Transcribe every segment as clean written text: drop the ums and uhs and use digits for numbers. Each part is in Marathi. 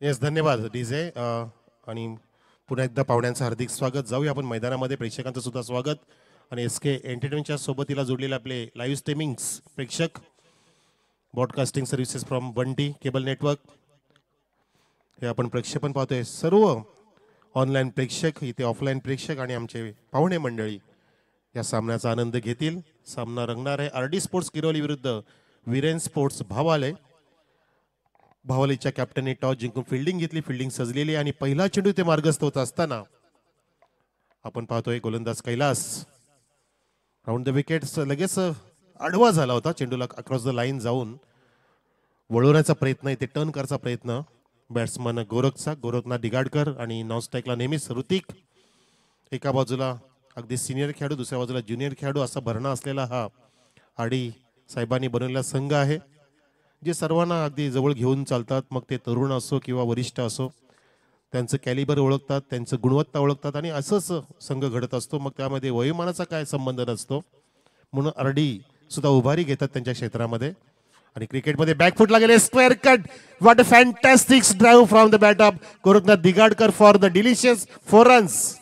येस, धन्यवाद डीजे. आणि पुन्हा एकदा पाहुण्यांचं हार्दिक स्वागत. जाऊया आपण मैदानामध्ये, प्रेक्षकांचं सुद्धा स्वागत. आणि एस के एंटरटेनमेंटच्या सोबतीला जोडलेले आपले लाईव्ह स्ट्रीमिंग्स प्रेक्षक, broadcasting services from Bunty cable network, हे आपण प्रक्षेपण पाहतोय. सर्व ऑनलाईन प्रेक्षक, इथे ऑफलाईन प्रेक्षक आणि आमचे पाहुणे मंडळी या सामन्याचा आनंद घेतील. सामना रंगणार आहे आर डी स्पोर्ट्स किरोली विरुद्ध विरेन स्पोर्ट्स भावाले. भावलीच्या कॅप्टनने टॉस जिंकून फिल्डिंग घेतली. फिल्डिंग सजलेली आणि पहिला चेंडू ते मार्गस्थ होत असताना आपण पाहतोय गोलंदाज कैलास राऊंड द विकेट लगेच आडवा झाला होता. चेंडूला अक्रॉस द लाईन जाऊन वळवण्याचा प्रयत्न, इथे टर्न करायचा प्रयत्न बॅट्समन गोरखना दिगाडकर आणि नॉन स्ट्राईकला नेहमीच ऋतिक. एका बाजूला अगदी सिनियर खेळाडू, दुसऱ्या बाजूला ज्युनियर खेळाडू असा भरणा असलेला हा आडी साहेबांनी बनवलेला संघ आहे, जे सर्वांना अगदी जवळ घेऊन चालतात. मग ते तरुण असो किंवा वरिष्ठ असो, त्यांचं कॅलिबर ओळखतात, त्यांचं गुणवत्ता ओळखतात आणि असंच संघ घडत असतो. मग त्यामध्ये वयोमानाचा काय संबंध नसतो. म्हणून आरडी सुद्धा उभारी घेतात त्यांच्या क्षेत्रामध्ये. आणि क्रिकेटमध्ये बॅकफुटला गेले, square cut. What a fantastic drive from the bat of Gorakhnath Digadkar for the delicious 4 runs.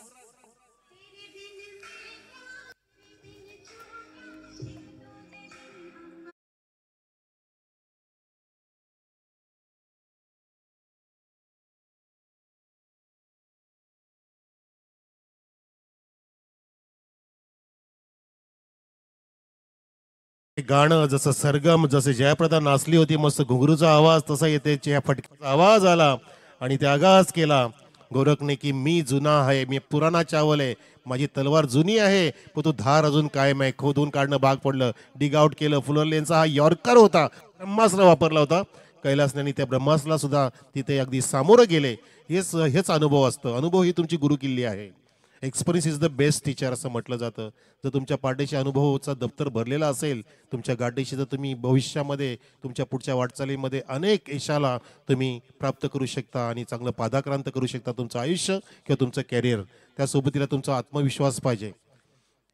गाणं जसं सरगम, जसे जयप्रदा नाचली होती मस्त घुंगरूचा आवाज, तसा येते या फटक्याचा आवाज आला आणि ते आगाज केला गोरखने की मी जुना आहे, मी पुराणा चावल आहे, माझी तलवार जुनी आहे, पण तू धार अजून कायम आहे. खोदून काढणं भाग पडलं. डिग आउट केलं. फुलर लेनचा हा यॉर्कर होता, ब्रह्मास्त्र वापरला होता कैलासने आणि त्या ब्रह्मास्त्राला सुद्धा तिथे अगदी सामोरं गेले. हेच अनुभव असतं. अनुभव ही तुमची गुरुकिल्ली आहे. Experience is the best teacher असं म्हटलं जातं. जर तुमच्या पाठीशी अनुभवाचा दप्तर भरलेला असेल, तुमच्या गाठीशी, तर तुम्ही भविष्यामध्ये तुमच्या पुढच्या वाटचालीमध्ये अनेक यशाला तुम्ही प्राप्त करू शकता आणि चांगलं पादाक्रांत करू शकता तुमचं आयुष्य किंवा तुमचं कॅरियर. त्यासोबतीला तुमचा आत्मविश्वास पाहिजे.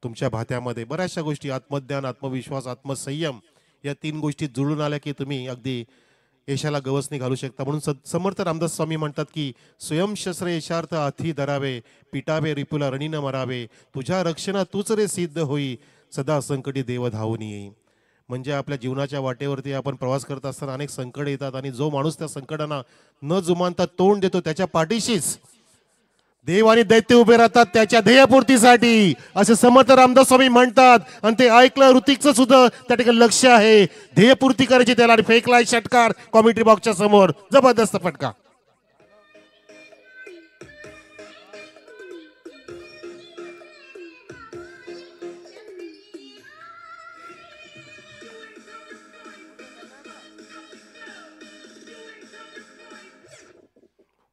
तुमच्या भात्यामध्ये बऱ्याचशा गोष्टी, आत्मज्ञान, आत्मविश्वास, आत्मसंयम, या 3 गोष्टी जुळून आल्या की तुम्ही अगदी यशाला गवसणी घालू शकता. म्हणून समर्थ रामदास स्वामी म्हणतात की स्वयंशस्त्र यशार्थ हाती धरावे, पिटावे रिपुला रणीन मरावे, तुझ्या रक्षणा तूच रे सिद्ध होई, सदा संकटी देव धावून येई. म्हणजे आपल्या जीवनाच्या वाटेवरती आपण प्रवास करत असताना अनेक संकट येतात आणि जो माणूस त्या संकटांना न जुमानता तोंड देतो, त्याच्या पाठीशीच देव आणि दैत्य उभे राहतात त्याच्या ध्येयपूर्तीसाठी, असे समर्थ रामदास स्वामी म्हणतात. आणि ते ऐकलं ऋतिकचं सुद्धा त्या ठिकाणी लक्ष आहे. ध्येयपूर्ती करायची त्याला आणि फेकलाय षटकार कॉमेंट्री बॉक्सच्या समोर. जबरदस्त फटका.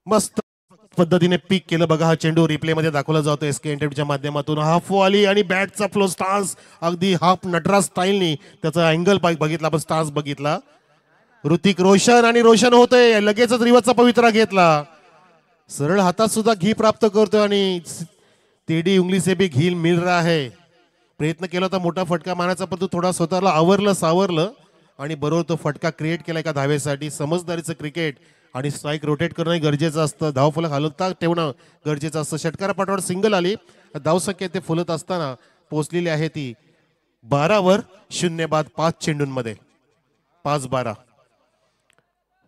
मस्त पद्धतीने पिक केलं बघा. हा चेंडू रिप्ले मध्ये दाखवला जातो एसके एंटरटेनमेंटच्या माध्यमातून. हाफ आली आणि बॅटचा फ्लो स्टान्स अगदी हाफ नटराज स्टाईलनी त्याचा अँगल बघितला, आपण स्टान्स बघितला. ऋतिक रोशन आणि रोशन होतोय, लगेचच रिवतचा पवित्रा घेतला. सरळ हातात सुद्धा घी प्राप्त करतोय आणि तेडी उंगली से भी घी मिल रहा है. प्रयत्न केला होता मोठा फटका मारायचा, पण तो थोडा स्वतःला आवरलं सावरलं आणि बरोबर तो फटका क्रिएट केला एका धावेसाठी. समजदारीचं क्रिकेट आणि स्ट्राईक रोटेट करणं गरजेचं असतं. धावफलक हलवता ठेवणं गरजेचं असतं. षटकार पाठवाड सिंगल आली. धावसंख्या ते फुलत असताना पोहोचलेली आहे ती 12वर 0 बाद 5 चेंडूंमध्ये. 5-12.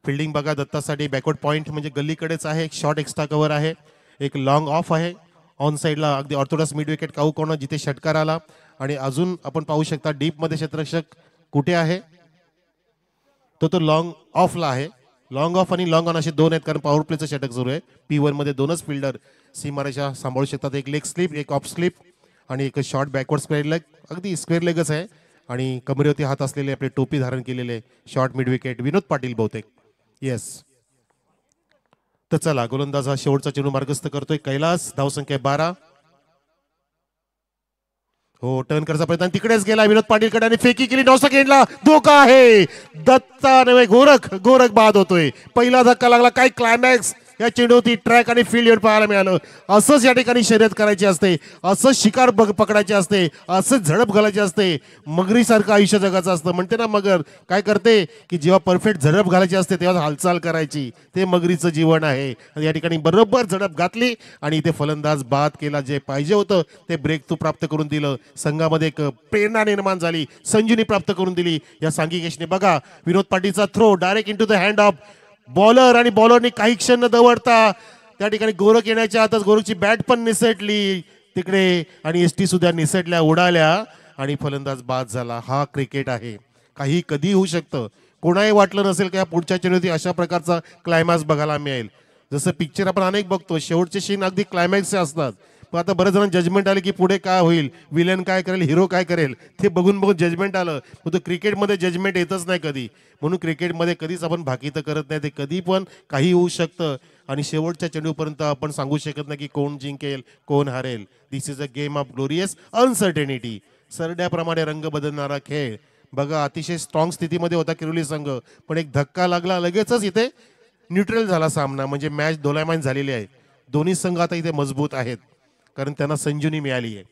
फिल्डिंग बघा दत्तासाठी बॅकवर्ड पॉईंट म्हणजे गल्लीकडेच आहे. एक शॉर्ट एक्स्ट्रा कव्हर आहे, एक लॉंग ऑफ आहे. ऑन साईडला अगदी ऑर्थोडॉक्स मिड विकेट काऊ कॉर्नर जिथे षटकार आला. आणि अजून आपण पाहू शकता डीपमध्ये क्षेत्ररक्षक कुठे आहे, तो लॉंग ऑफला आहे. लॉंग ऑफ आणि लॉंग ऑन असे 2 आहेत, कारण पॉवर प्लेचं षटक सुरू आहे. P1 मध्ये 2च फिल्डर सीमारेषा सांभाळू शकतात. एक लेग स्लिप, एक ऑफ स्लिप आणि एक शॉर्ट बॅकवर्ड स्क्वेअर लेग. अगदी स्क्वेअर लेगच आहे आणि कमरेवरती हात असलेले आपले टोपी धारण केलेले short mid wicket Vinod Patil बहुतेक. येस. तर चला, गोलंदाज हा शेवटचा चेंडू मार्गस्थ करतोय कैलास. धावसंख्या 12. हो, टर्न करायचा प्रयत्न तिकडेच गेला विनोद पाटीलकडे आणि फेकी केली. 9 सेकंडला धोका आहे. दत्ता नव्हे गोरख बाद होतोय. पहिला धक्का लागला. काय क्लायमॅक्स या चेंडूवरती ट्रॅक आणि फील्ड पाहायला मिळालं. असंच या ठिकाणी शर्यत करायची असते, असंच शिकार पकडायची असते, असंच झडप घालायची असते. मगरीसारखं आयुष्य जगाचं असतं. म्हणते ना मगर काय करते की जेव्हा परफेक्ट झडप घालायची असते तेव्हा हालचाल करायची, ते मगरीचं जीवन आहे. आणि या ठिकाणी बरोबर झडप घातली आणि इथे फलंदाज बाद केला. जे पाहिजे होतं ते ब्रेक थ्रू प्राप्त करून दिलं. संघामध्ये एक प्रेरणा निर्माण झाली, संजीवनी प्राप्त करून दिली या सांघिक यशने. बघा विनोद पाटीलचा throw direct into the hand of bowler आणि बॉलरने काही क्षण न दवडता त्या ठिकाणी गोरख येण्याच्या आताच गोरखची बॅट पण निसटली तिकडे आणि एसटी सुद्धा निसटल्या, उडाल्या आणि फलंदाज बाद झाला. हा क्रिकेट आहे, काही कधी होऊ शकतं. कोणाही वाटलं नसेल का पुढच्या चेंडूवरती अशा प्रकारचा क्लायमॅक्स बघायला मिळेल. जसं पिक्चर आपण अनेक बघतो, शेवटचे सीन अगदी क्लायमॅक्सचे असतात. पण आता बरेच जण जजमेंट आले की पुढे काय होईल, विलन काय करेल, हिरो काय करेल, ते बघून बघून जजमेंट आलं. पण तो क्रिकेटमध्ये जजमेंट येतच नाही कधी. म्हणून क्रिकेटमध्ये कधीच आपण भाकीतं करत नाही, ते कधी पण काही होऊ शकतं. आणि शेवटच्या चेंडूपर्यंत आपण सांगू शकत नाही की कोण जिंकेल कोण हारेल. This is a game of glorious uncertainty. सरड्याप्रमाणे रंग बदलणारा खेळ. बघा अतिशय स्ट्रॉंग स्थितीमध्ये होता किरोली संघ, पण एक धक्का लागला लगेचच इथे न्यूट्रल झाला सामना. म्हणजे मॅच दोलायमान झालेली आहे. दोन्ही संघ आता इथे मजबूत आहेत कारण त्यांना संजीवनी मिळाली आहे.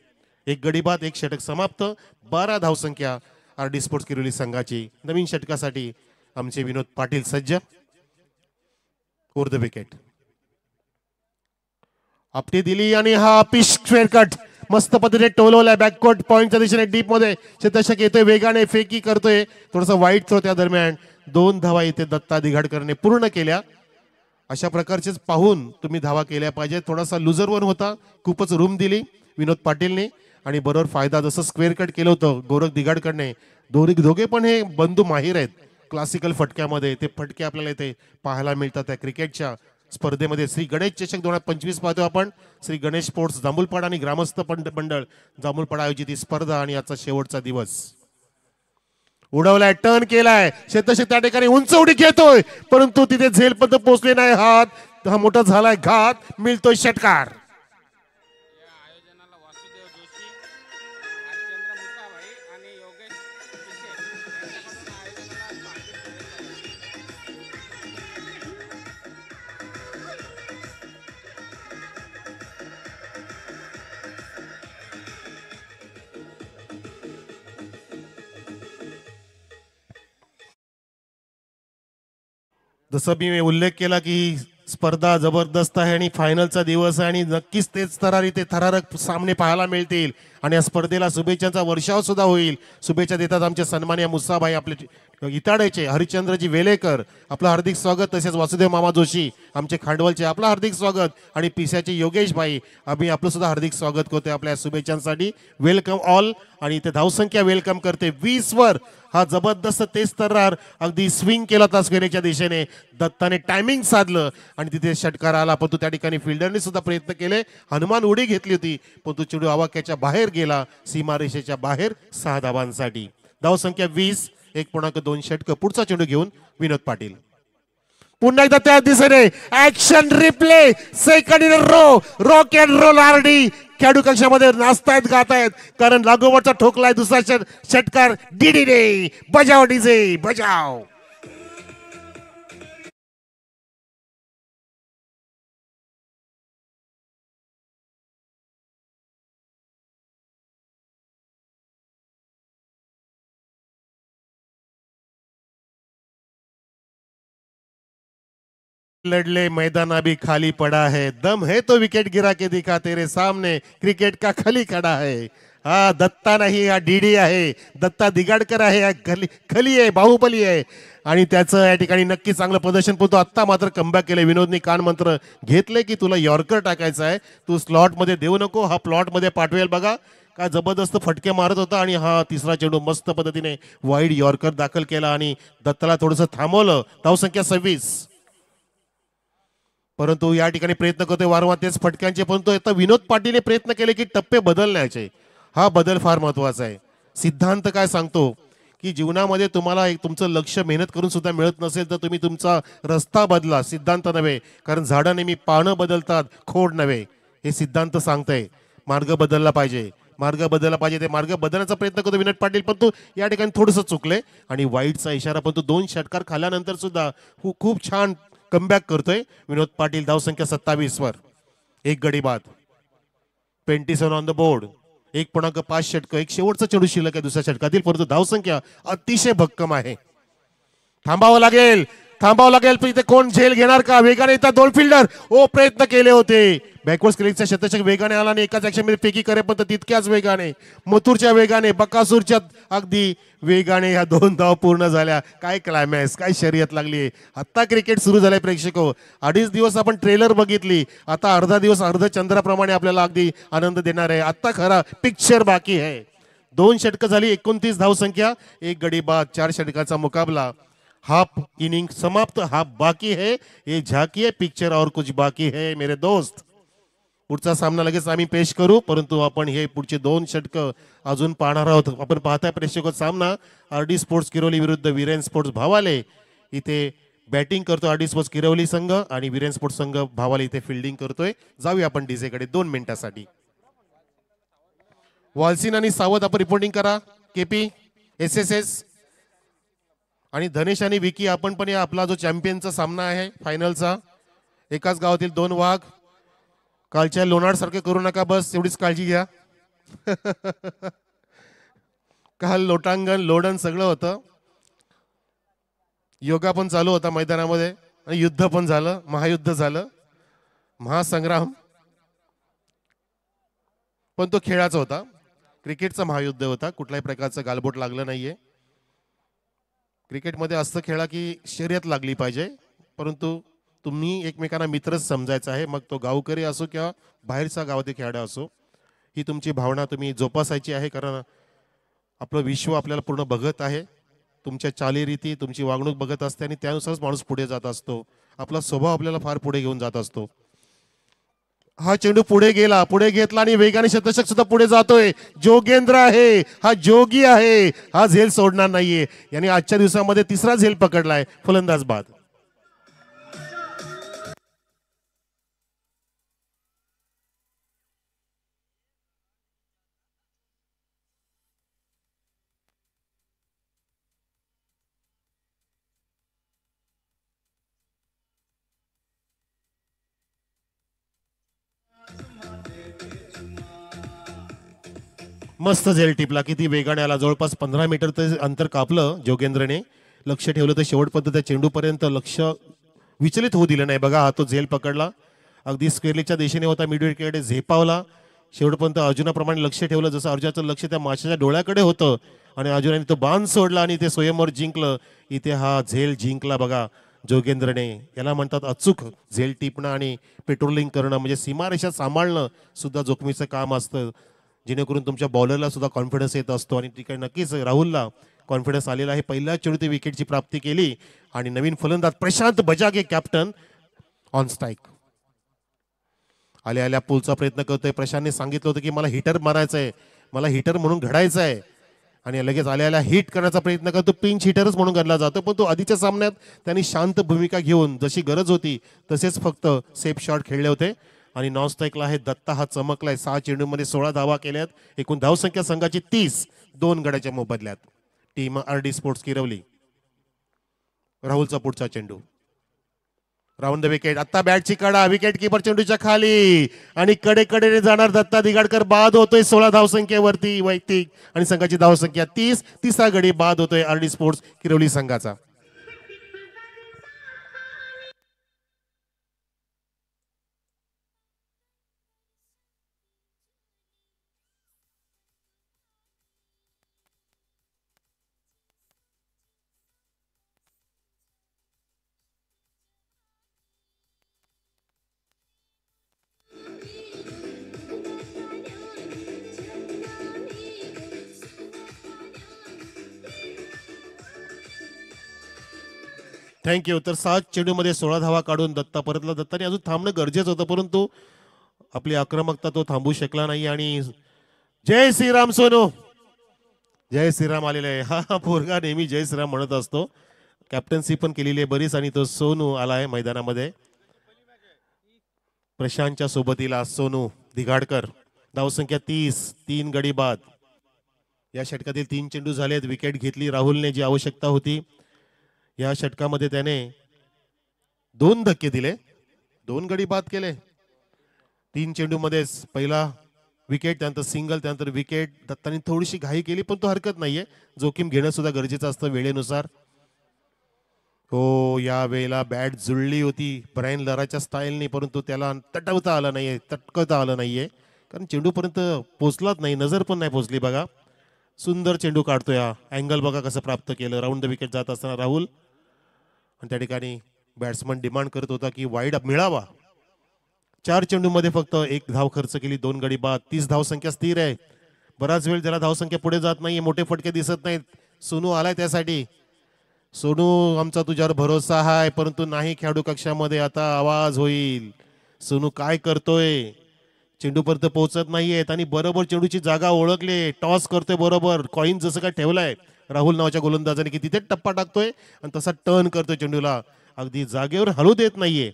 एक गडी बाद एक षटक समाप्त. 12 धावसंख्या आरडी स्पोर्ट्स किरोली संघाची. नवीन षटकासाठी आमचे विनोद पाटील सज्ज. फोर द विकेट आपटी दिली आणि हा पिच स्क्वेअर कट मस्त पद्धतीने टोलवलाय बॅककोर्ट पॉइंटच्या दिशेने डीप मध्ये. शतशक येतोय, वेगाने फेकी करतोय, थोडासा वाईट थ्रो. त्या दरम्यान 2 धावा इथे दत्ता दिघाडकरने पूर्ण केल्या. अशा प्रकारचेच पाहून तुम्ही धावा केल्या पाहिजे. थोडासा लुजरवर होता, खूपच रूम दिली विनोद पाटीलने आणि बरोबर फायदा जसं स्क्वेअर कट केलं होतं गोरख दिघाडकरने. दोघे पण हे बंधू माहीर आहेत क्लासिकल फटक्यामध्ये. ते फटके आपल्याला इथे पाहायला मिळतात त्या क्रिकेटच्या स्पर्धेमध्ये. श्री गणेश चषक 2025 पाहतो आपण. श्री गणेश स्पोर्ट्स जांभूलपाडा आणि ग्रामस्थ मंडळ जांभूलपाडा आयोजित ही स्पर्धा आणि आजचा शेवटचा दिवस. उडवलाय, टर्न केलाय, शतशत त्या ठिकाणी उंच उडी घेतोय परंतु तिथे झेलपर्यंत पोहोचले नाही. हात हा मोठा झालाय, घात मिळतोय षटकार. जसं मी उल्लेख केला की स्पर्धा जबरदस्त आहे आणि फायनलचा दिवस आहे आणि नक्कीच तेच इथे थरारक सामने पाहायला मिळतील आणि या स्पर्धेला शुभेच्छांचा वर्षाव सुद्धा होईल. शुभेच्छा देतात आमचे सन्माननीय मुसाभाई आपले इताड्याचे, हरिश्चंद्रजी वेलेकर आपलं हार्दिक स्वागत. तसेच वासुदेव मामा जोशी आमचे खांडवलचे आपलं हार्दिक स्वागत आणि पिस्याचे योगेश भाई आम्ही आपलं सुद्धा हार्दिक स्वागत करतोय आपल्या शुभेच्छांसाठी. Welcome all. आणि इथे धावसंख्या वेलकम करते 20 वर. हा जबरदस्त तेज तर्रार अगदी स्विंग केला होता स्क्वेअरच्या दिशेने. दत्ताने टायमिंग साधलं आणि तिथे षटकार आला, पण तो त्या ठिकाणी फिल्डरने सुद्धा प्रयत्न केले. हनुमान उडी घेतली होती पण तो चेंडू आवाक्याच्या बाहेर गेला, सीमारेषेच्या बाहेर. 6 धावांसाठी धावसंख्या 20. 1.2 षटक. पुढचा चेंडू घेऊन विनोद पाटील. पुन्हा एकदा त्या दिशेने action replay. Second in row. Rock and roll RD खेळाडू कक्षामध्ये नाचतायत, गातायत कारण लागोवरचा ठोकलाय दुसरा षटकार. डीडी रे बजाव, डीजे बजाव. लड़ले मैदान अभी खाली पड़ा है, दम है तो विकेट गिरा के दिखा, तेरे सामने क्रिकेट का खली खड़ा है. हा दत्ता नाही, हा डीडी आहे. दत्ता दिगाडकर आहे, हा खली आहे, बाहुबली आहे आणि त्याचं या ठिकाणी नक्की चांगलं प्रदर्शन पोहतो. आत्ता मात्र कमबॅक केले विनोदनी. कान मंत्र घेतले की तुला यॉर्कर टाकायचा आहे, तू स्लॉट मध्ये देऊ नको, हा प्लॉट मध्ये पाठवेल. बघा काय जबरदस्त फटके मारत होता आणि हा तिसरा चेंडू मस्त पद्धतीने वाईड यॉर्कर दाखल केला आणि दत्ताला थोडंसं थांबवलं. धावसंख्या 26. परंतु या ठिकाणी प्रयत्न करतोय वारंवार तेच फटक्यांचे, परंतु आता विनोद पाटीलने प्रयत्न केले की टप्पे बदलण्याचे. हा बदल फार महत्वाचा आहे. सिद्धांत काय सांगतो की जीवनामध्ये तुम्हाला एक तुमचं लक्ष मेहनत करून सुद्धा मिळत नसेल तर तुम्ही तुमचा रस्ता बदला, सिद्धांत नव्हे. कारण झाडं नेहमी पानं बदलतात, खोड नव्हे. हे सिद्धांत सांगतंय. मार्ग बदलला पाहिजे, मार्ग बदलला पाहिजे. ते मार्ग बदलण्याचा प्रयत्न करतो विनोद पाटील, पण तो या ठिकाणी थोडंसं चुकले आणि वाईटचा इशारा. पण तो 2 षटकार खाल्यानंतर सुद्धा खूप छान कमबॅक करतोय विनोद पाटील धावसंख्या 27 वर, एक गडी बाद. 27 ऑन द बोर्ड, 1.5 षटक, एक शेवटचा चेंडू शिल्लक आहे दुसऱ्या षटकातील, परंतु धावसंख्या अतिशय भक्कम आहे. थांबावं लागेल, थांबावं लागेल. पण इथे कोण झेल घेणार का? वेगाने येतात दोन फिल्डर. प्रयत्न केले होते, बॅकवर्ड क्लिकचा शतक वेगाने आला आणि एकाच ऍक्शन मध्ये फेकी करे, पण तितक्याच वेगाने, मथुरच्या वेगाने, बकासूरच्या अगदी वेगाने ह्या 2 धाव पूर्ण झाल्या. काय क्लायमॅक्स, काय शर्यत लागली. आता क्रिकेट सुरू झालंय प्रेक्षको. 2.5 दिवस आपण ट्रेलर बघितली, आता अर्धा दिवस अर्धचंद्राप्रमाणे आपल्याला अगदी आनंद देणार आहे. आता खरा पिक्चर बाकी आहे. 2 षटकं झाली, 29 धावसंख्या, एक गडी बाद, 4 षटकाचा मुकाबला. हाफ इनिंग समाप्त, हाफ बाकी है. ये झांकी पिक्चर और कुछ बाकी है मेरे दोस्त. पुढचा सामना लगेच आम्ही पेश करू, परंतु आपण हे पुढचे 2 षटक अजून पाहणार आहोत. आपण पाहताय प्रेक्षक सामना आरडी स्पोर्ट्स किरोली विरुद्ध वीरेन स्पोर्ट्स भावाले. इथे बॅटिंग करतो आरडी स्पोर्ट्स किरोली संघ आणि वीरेन स्पोर्ट्स संघ भावाले इथे फिल्डिंग करतोय. जाऊया आपण डीजे कडे 2 मिनिटांसाठी. वॉल्सिन आणि सावध आपण रिपोर्टिंग करा. केपी, एसएसएस आणि धनेश आणि विकी आपण पण या आपला जो चॅम्पियनचा सामना आहे फायनलचा. एकाच गावातील 2 वाघ. कालच्या लोणाड सारखे करू नका, बस एवढीच काळजी घ्या. काल लोटांगण लोडन सगळं होतं. योगा पण चालू होता मैदानामध्ये आणि युद्ध पण झालं, महायुद्ध झालं, महासंग्राम. पण तो खेळाचा होता, क्रिकेटचा महायुद्ध होता. कुठल्याही प्रकारचं गालबोट लागलं नाहीये. क्रिकेटमध्ये असतं खेळा की शर्यत लागली पाहिजे, परंतु तुम्ही एकमेकांना मित्रच समजायचा आहे. मग तो गावकरी असो किंवा बाहेरचा गावातील खेळाडू असो, ही तुमची भावना तुम्ही जोपासायची आहे. कारण आपलं विश्व आपल्याला पूर्ण बघत आहे. तुमच्या चालीरीती, तुमची वागणूक बघत असते आणि त्यानुसारच माणूस पुढे जात असतो. आपला स्वभाव आपल्याला फार पुढे घेऊन जात असतो. हा चेंडू पुढे गेला, पुढे घेतला आणि वेगाने शतशक सुद्धा पुढे जातोय. जोगेंद्र आहे, हा जोगी आहे, हा झेल सोडणार नाहीये. याने आजच्या दिवसामध्ये 3रा झेल पकडलाय. फलंदाज बाद. मस्त झेल टिपला, किती वेगाने आला. जवळपास 15 मीटर ते अंतर कापलं जोगेंद्रने. लक्ष ठेवलं तर शेवटपर्यंत त्या चेंडूपर्यंत लक्ष विचलित होऊ दिलं नाही. बघा, हा तो झेल पकडला, अगदी स्क्वेअरच्या दिशेने होता, मिडविकेटकडे झेपावला. शेवटपर्यंत अर्जुनाप्रमाणे लक्ष ठेवलं, जसं अर्जुनाचं लक्ष त्या माशाच्या डोळ्याकडे होतं आणि अर्जुनाने तो बाण सोडला आणि ते स्वयंवर जिंकलं. इथे हा झेल जिंकला बघा जोगेंद्रने. याला म्हणतात अचूक झेल टिपणं आणि पेट्रोलिंग करणं, म्हणजे सीमारेषा सांभाळणं सुद्धा जोखमीचं काम असतं. जेणेकरून तुमच्या बॉलरला सुद्धा कॉन्फिडन्स येत असतो आणि तिकडे नक्कीच राहुलला कॉन्फिडन्स आलेला आहे. पहिल्या चेंडू ते विकेटची प्राप्ती केली आणि नवीन फलंदाज Prashant Bajage captain on strike. आल्या पुलचा प्रयत्न करतोय. प्रशांतने सांगितलं होतं की मला हिटर मारायचंय, मला हिटर म्हणून घडायचं आहे, आणि लगेच आल्या हिट करण्याचा प्रयत्न करतो. पिंच हिटरच म्हणून गणला जातो, पण तो आधीच्या सामन्यात त्यांनी शांत भूमिका घेऊन जशी गरज होती तसेच फक्त सेफ शॉट खेळले होते. आणि नॉन स्ट्राईकला आहे दत्ता, हा चमकलाय. 6 चेंडूमध्ये 16 धावा केल्यात. एकूण धावसंख्या संघाची 30, 2 गड्याच्या मोबदल्यात. Team RD sports Kirvali. राहुलचा पुढचा चेंडू राऊंड द विकेट. आता बॅटची कडा, विकेट किपर चेंडूच्या खाली आणि कडेने जाणार दत्ता दिगाडकर. बाद होतोय 16 धावसंख्येवरती वैयक्तिक, आणि संघाची धावसंख्या 30. 3रा गडी बाद होतोय आरडी स्पोर्ट्स किरवली संघाचा. थँक्यू. तर 7 चेंडूमध्ये 16 धावा काढून दत्ता परतला. दत्ताने अजून थांबणं गरजेचं होतं, परंतु आपली आक्रमकता तो थांबू शकला नाही. आणि जय श्रीराम सोनू, जय श्रीराम आलेला आहे. हा पोरगा नेहमी जय श्रीराम म्हणत असतो. कॅप्टन्सी पण केलेली आहे बरीच, आणि तो सोनू आला आहे मैदानामध्ये. प्रशांतच्या सोबतीला सोनू दिघाडकर. धावसंख्या 30, 3 गडी बाद. या षटकातील 3 चेंडू झालेत. विकेट घेतली राहुलने, जी आवश्यकता होती. या षटकामध्ये त्याने 2 धक्के दिले, 2 गडी बाद केले. 3 चेंडू मध्येच पहिला विकेट, त्यानंतर सिंगल, त्यानंतर विकेट. दत्तानी थोडीशी घाई केली पण तो हरकत नाहीये, जोखीम घेणं सुद्धा गरजेचं असतं वेळेनुसार. हो, या वेळेला बॅट जुळली होती ब्रायन लराच्या स्टाईलने, परंतु त्याला तटवता आलं नाहीये, तटकवता आलं नाहीये, कारण चेंडूपर्यंत पोचलाच नाही, नजर पण नाही पोचली. बघा सुंदर चेंडू काढतोय, अँगल बघा कसं प्राप्त केलं. राऊंड द विकेट जात असताना राहुल, आणि त्या ठिकाणी बॅट्समन डिमांड करत होता की वाईड मिळावा. 4 चेंडूमध्ये फक्त 1 धाव खर्च केली, 2 गडी बाद. 30 धावसंख्या स्थिर आहे. बराच वेळ त्याला धावसंख्या पुढे जात नाहीये, मोठे फटके दिसत नाहीत. सोनू आलाय त्यासाठी. सोनू, आमचा तुझ्यावर भरोसा आहे, परंतु नाही खेळाडू कक्षामध्ये आता आवाज होईल. सोनू काय करतोय, चेंडूपर्यंत पोहोचत नाहीयेत आणि बरोबर चेंडूची जागा ओळखले, टॉस करतोय बरोबर. कॉइन जसं काय ठेवलाय राहुल नावाच्या गोलंदाजाने की तिथे टप्पा टाकतोय आणि तसा टर्न करतोय चेंडूला, अगदी जागेवर हलू देत नाहीये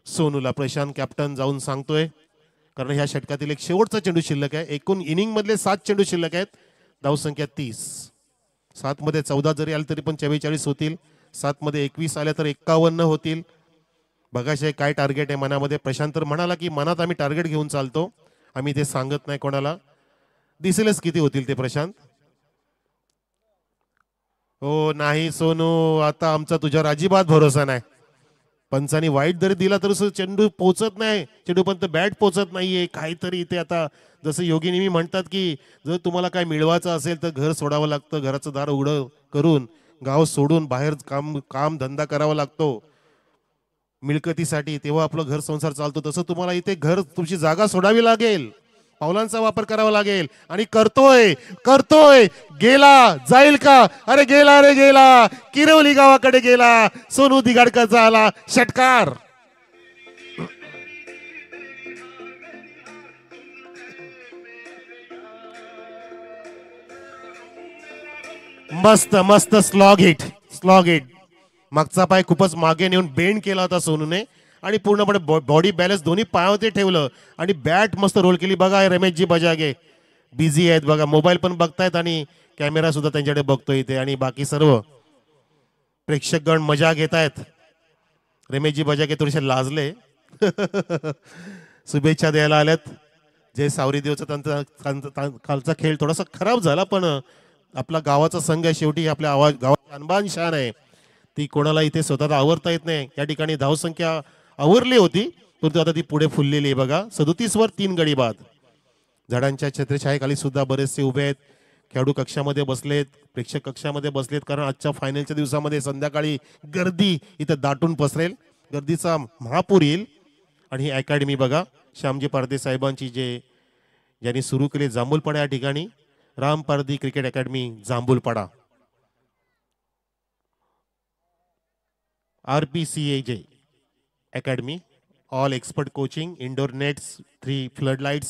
सोनूला. प्रशांत कॅप्टन जाऊन सांगतोय, कारण ह्या षटकातील एक शेवटचा चेंडू शिल्लक आहे. एकूण इनिंग मधले 7 चेंडू शिल्लक आहेत, धावसंख्या 30. 7 मध्ये 14 जरी आले तरी पण 44 होतील, 7 मध्ये 21 आल्या तर 51 होतील. बघाशे काय टार्गेट आहे मनामध्ये. प्रशांत तर म्हणाला की मनात आम्ही टार्गेट घेऊन चालतो, आम्ही ते सांगत नाही कोणाला. दिसेलच किती होतील ते प्रशांत. हो नाही सोनू, आता आमचा तुझ्यावर अजिबात भरोसा नाही. पंचानी वाईट जरी दिला तर चेंडू पोचत नाही, चेंडूपर्यंत बॅट पोचत नाहीये. काहीतरी इथे आता जसं योगी नेहमी म्हणतात की जर तुम्हाला काय मिळवायचं असेल तर घर सोडावं लागतं, घराचं दार उघडं करून गाव सोडून बाहेर काम धंदा करावा लागतो मिळकतीसाठी, तेव्हा आपलं घर संसार चालतो. तसं तुम्हाला इथे घर, तुमची जागा सोडावी लागेल, पावलांचा वापर करावा लागेल. आणि करतोय करतोय. गेला, जाईल का? अरे गेला, रे गेला, किरवली गावाकडे गेला. सोनू दिगाडकरचा आला षटकार. मस्त मस्त स्लॉग हिट, स्लॉग हिट. मागचा पाय खूपच मागे नेऊन बेंड केला होता सोनूने आणि पूर्णपणे बॉडी बॅलन्स दोन्ही पायावरती ठेवलं आणि बॅट मस्त रोल केली. बघा रमेशजी बजागे बिझी आहेत, बघा मोबाईल पण बघतायत आणि कॅमेरा सुद्धा त्यांच्याकडे बघतोय इथे, आणि बाकी सर्व प्रेक्षकगण मजा घेत आहेत. रमेशजी बजागे थोडेसे लाजले शुभेच्छा द्यायला आल्यात. जे सावरी देवचा त्यांचा कालचा खेळ थोडासा खराब झाला, पण आपला गावाचा संघ आहे शेवटी, आपल्या गावाची अनबान शान आहे, ती कोणाला इथे स्वतःला आवरता येत नाही. या ठिकाणी धावसंख्या आवरली होती परंतु आता ती पुढे फुललेली आहे. बघा 37 वर 3 गडी बाद. झाडांच्या छत्रछायेखाली सुद्धा बरेचसे उभे आहेत, खेळाडू कक्षामध्ये बसलेत, प्रेक्षक कक्षामध्ये बसलेत, कारण आजच्या फायनलच्या दिवसामध्ये संध्याकाळी गर्दी इथं दाटून पसरेल, गर्दीचा महापूर येईल. आणि ही अकॅडमी बघा श्यामजी पारदे साहेबांची, ज्यांनी सुरू केली जांभूलपाडा या ठिकाणी, Ram Pardi cricket academy Jambhulpada. RPCAJ academy, all expert coaching, indoor nets, 3 flood lights,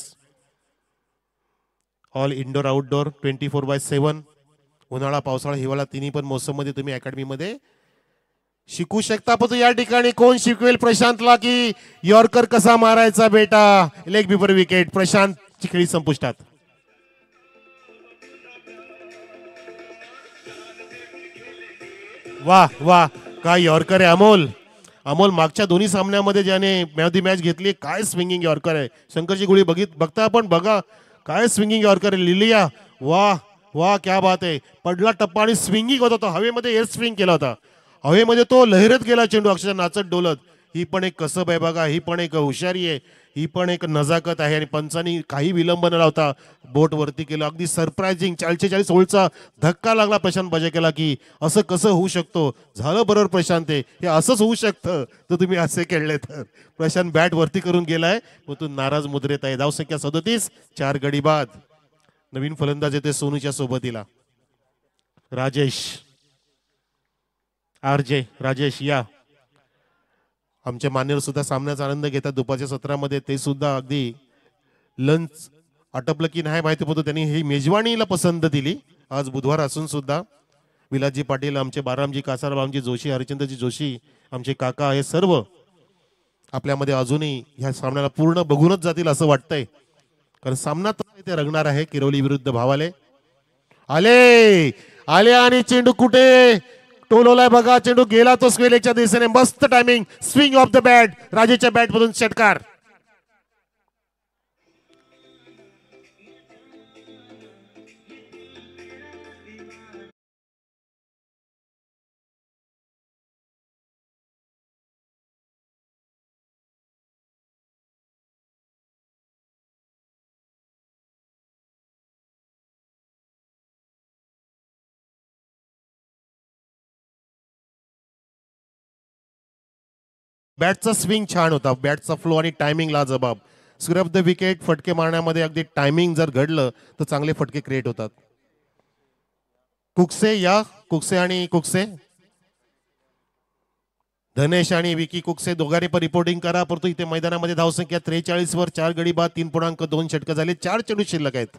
all indoor outdoor 24/7. उन्हाळा पावसाळा हिवाळा तिन्ही पण मोसममध्ये तुम्ही अकॅडमीमध्ये शिकू शकता. पण या ठिकाणी कोण शिकवेल प्रशांतला की यॉर्कर कसा मारायचा बेटा, लेग बिफोर विकेट. प्रशांत खेळी संपुष्टात. वाह वाह, काय यॉर्कर आहे अमोल. अमोल मागच्या दोन्ही सामन्यामध्ये ज्याने मॅच घेतली, काय स्विंगिंग यॉर्कर आहे. शंकरची गोळी बघता आपण, बघा काय स्विंगिंग यॉर्कर आहे. लिलिया, वाह वाह, क्या बात आहे. पडला टप्पा आणि स्विंगिंग होता तो, हवेमध्ये एअर स्विंग केला होता, हवेमध्ये तो लहरत गेला चेंडू, अक्षरशः नाचत डोलत. ही पण एक कसब आहे बघा, ही पण एक हुशारी आहे, ही पण एक नजाकत आहे. आणि पंचांनी काही विलंब न लावता बोट वरती केलं. अगदी सरप्राइझिंग 44 ओव्हरचा धक्का लागला प्रशांत बजाकेला की असं कसं होऊ शकतो. झालं बरोबर प्रशांत, हे असंच होऊ शकतं तर तुम्ही असे खेळले तर. प्रशांत बॅट वरती करून गेलाय, तो नाराज मुद्रेत आहे. धावसंख्या 37, 4 गडी बाद. नवीन फलंदाज येते सोनूच्या सोबतीला, राजेश. RJ राजेश या. आमचे मान्यवर सुद्धा सामन्याचा आनंद घेतात दुपारच्या सत्रामध्ये, ते सुद्धा अगदी लंच आटपलं की नाही माहिती पडतो. त्यांनी ही मेजवानीला पसंत दिली. आज बुधवार असून सुद्धा विलासजी पाटील, आमचे बारामजी कासारामजी जोशी, हरिचंद्रजी जोशी, आमचे काका, हे सर्व आपल्यामध्ये अजूनही ह्या सामन्याला पूर्ण बघूनच जातील असं वाटतंय, कारण सामना ते रंगणार आहे. किरवली विरुद्ध भावाले. आले आले आणि चेंडू कुठे, टोलवलाय बघा, चेंडू गेला तो स्क्वेलेच्या दिशेने. मस्त timing, swing off the bat, राजेशच्या बॅट मधून षटकार. बॅटचा स्विंग छान होता, बॅटचा फ्लो आणि टायमिंग लाजबाब. स्क्वेअर ऑफ द विकेट, फटके मारण्यामध्ये अगदी टायमिंग जर घडलं तर चांगले फटके क्रिएट होतात. कुकसे या, कुकसे आणि कुकसे, धनेश आणि विकी कुकसे दोघांनी पण रिपोर्टिंग करा. परंतु इथे मैदानामध्ये धावसंख्या 43 वर, 4 गडी बाद, 3.2 षटक झाले, 4 चेंडू शिल्लक आहेत.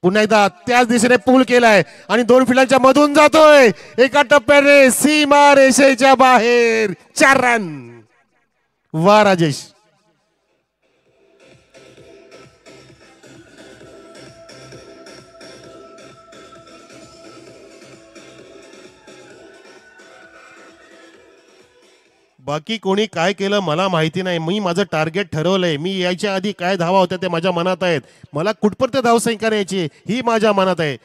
पुन्हा एकदा त्याच दिशेने पूल केलाय आणि 2 फिल्डांच्या मधून जातोय. एका टप्प्याने सीमा रेषेच्या बाहेर, 4 रन. वा राजेश. बाकी कोणी काय केलं मला माहिती नाही. मी माझं टार्गेट ठरवलंय. मी यायच्या आधी काय धावा होत्या ते माझ्या मनात आहेत. मला कुठपर्यंत धावसंख्या यायची ही माझ्या मनात आहे.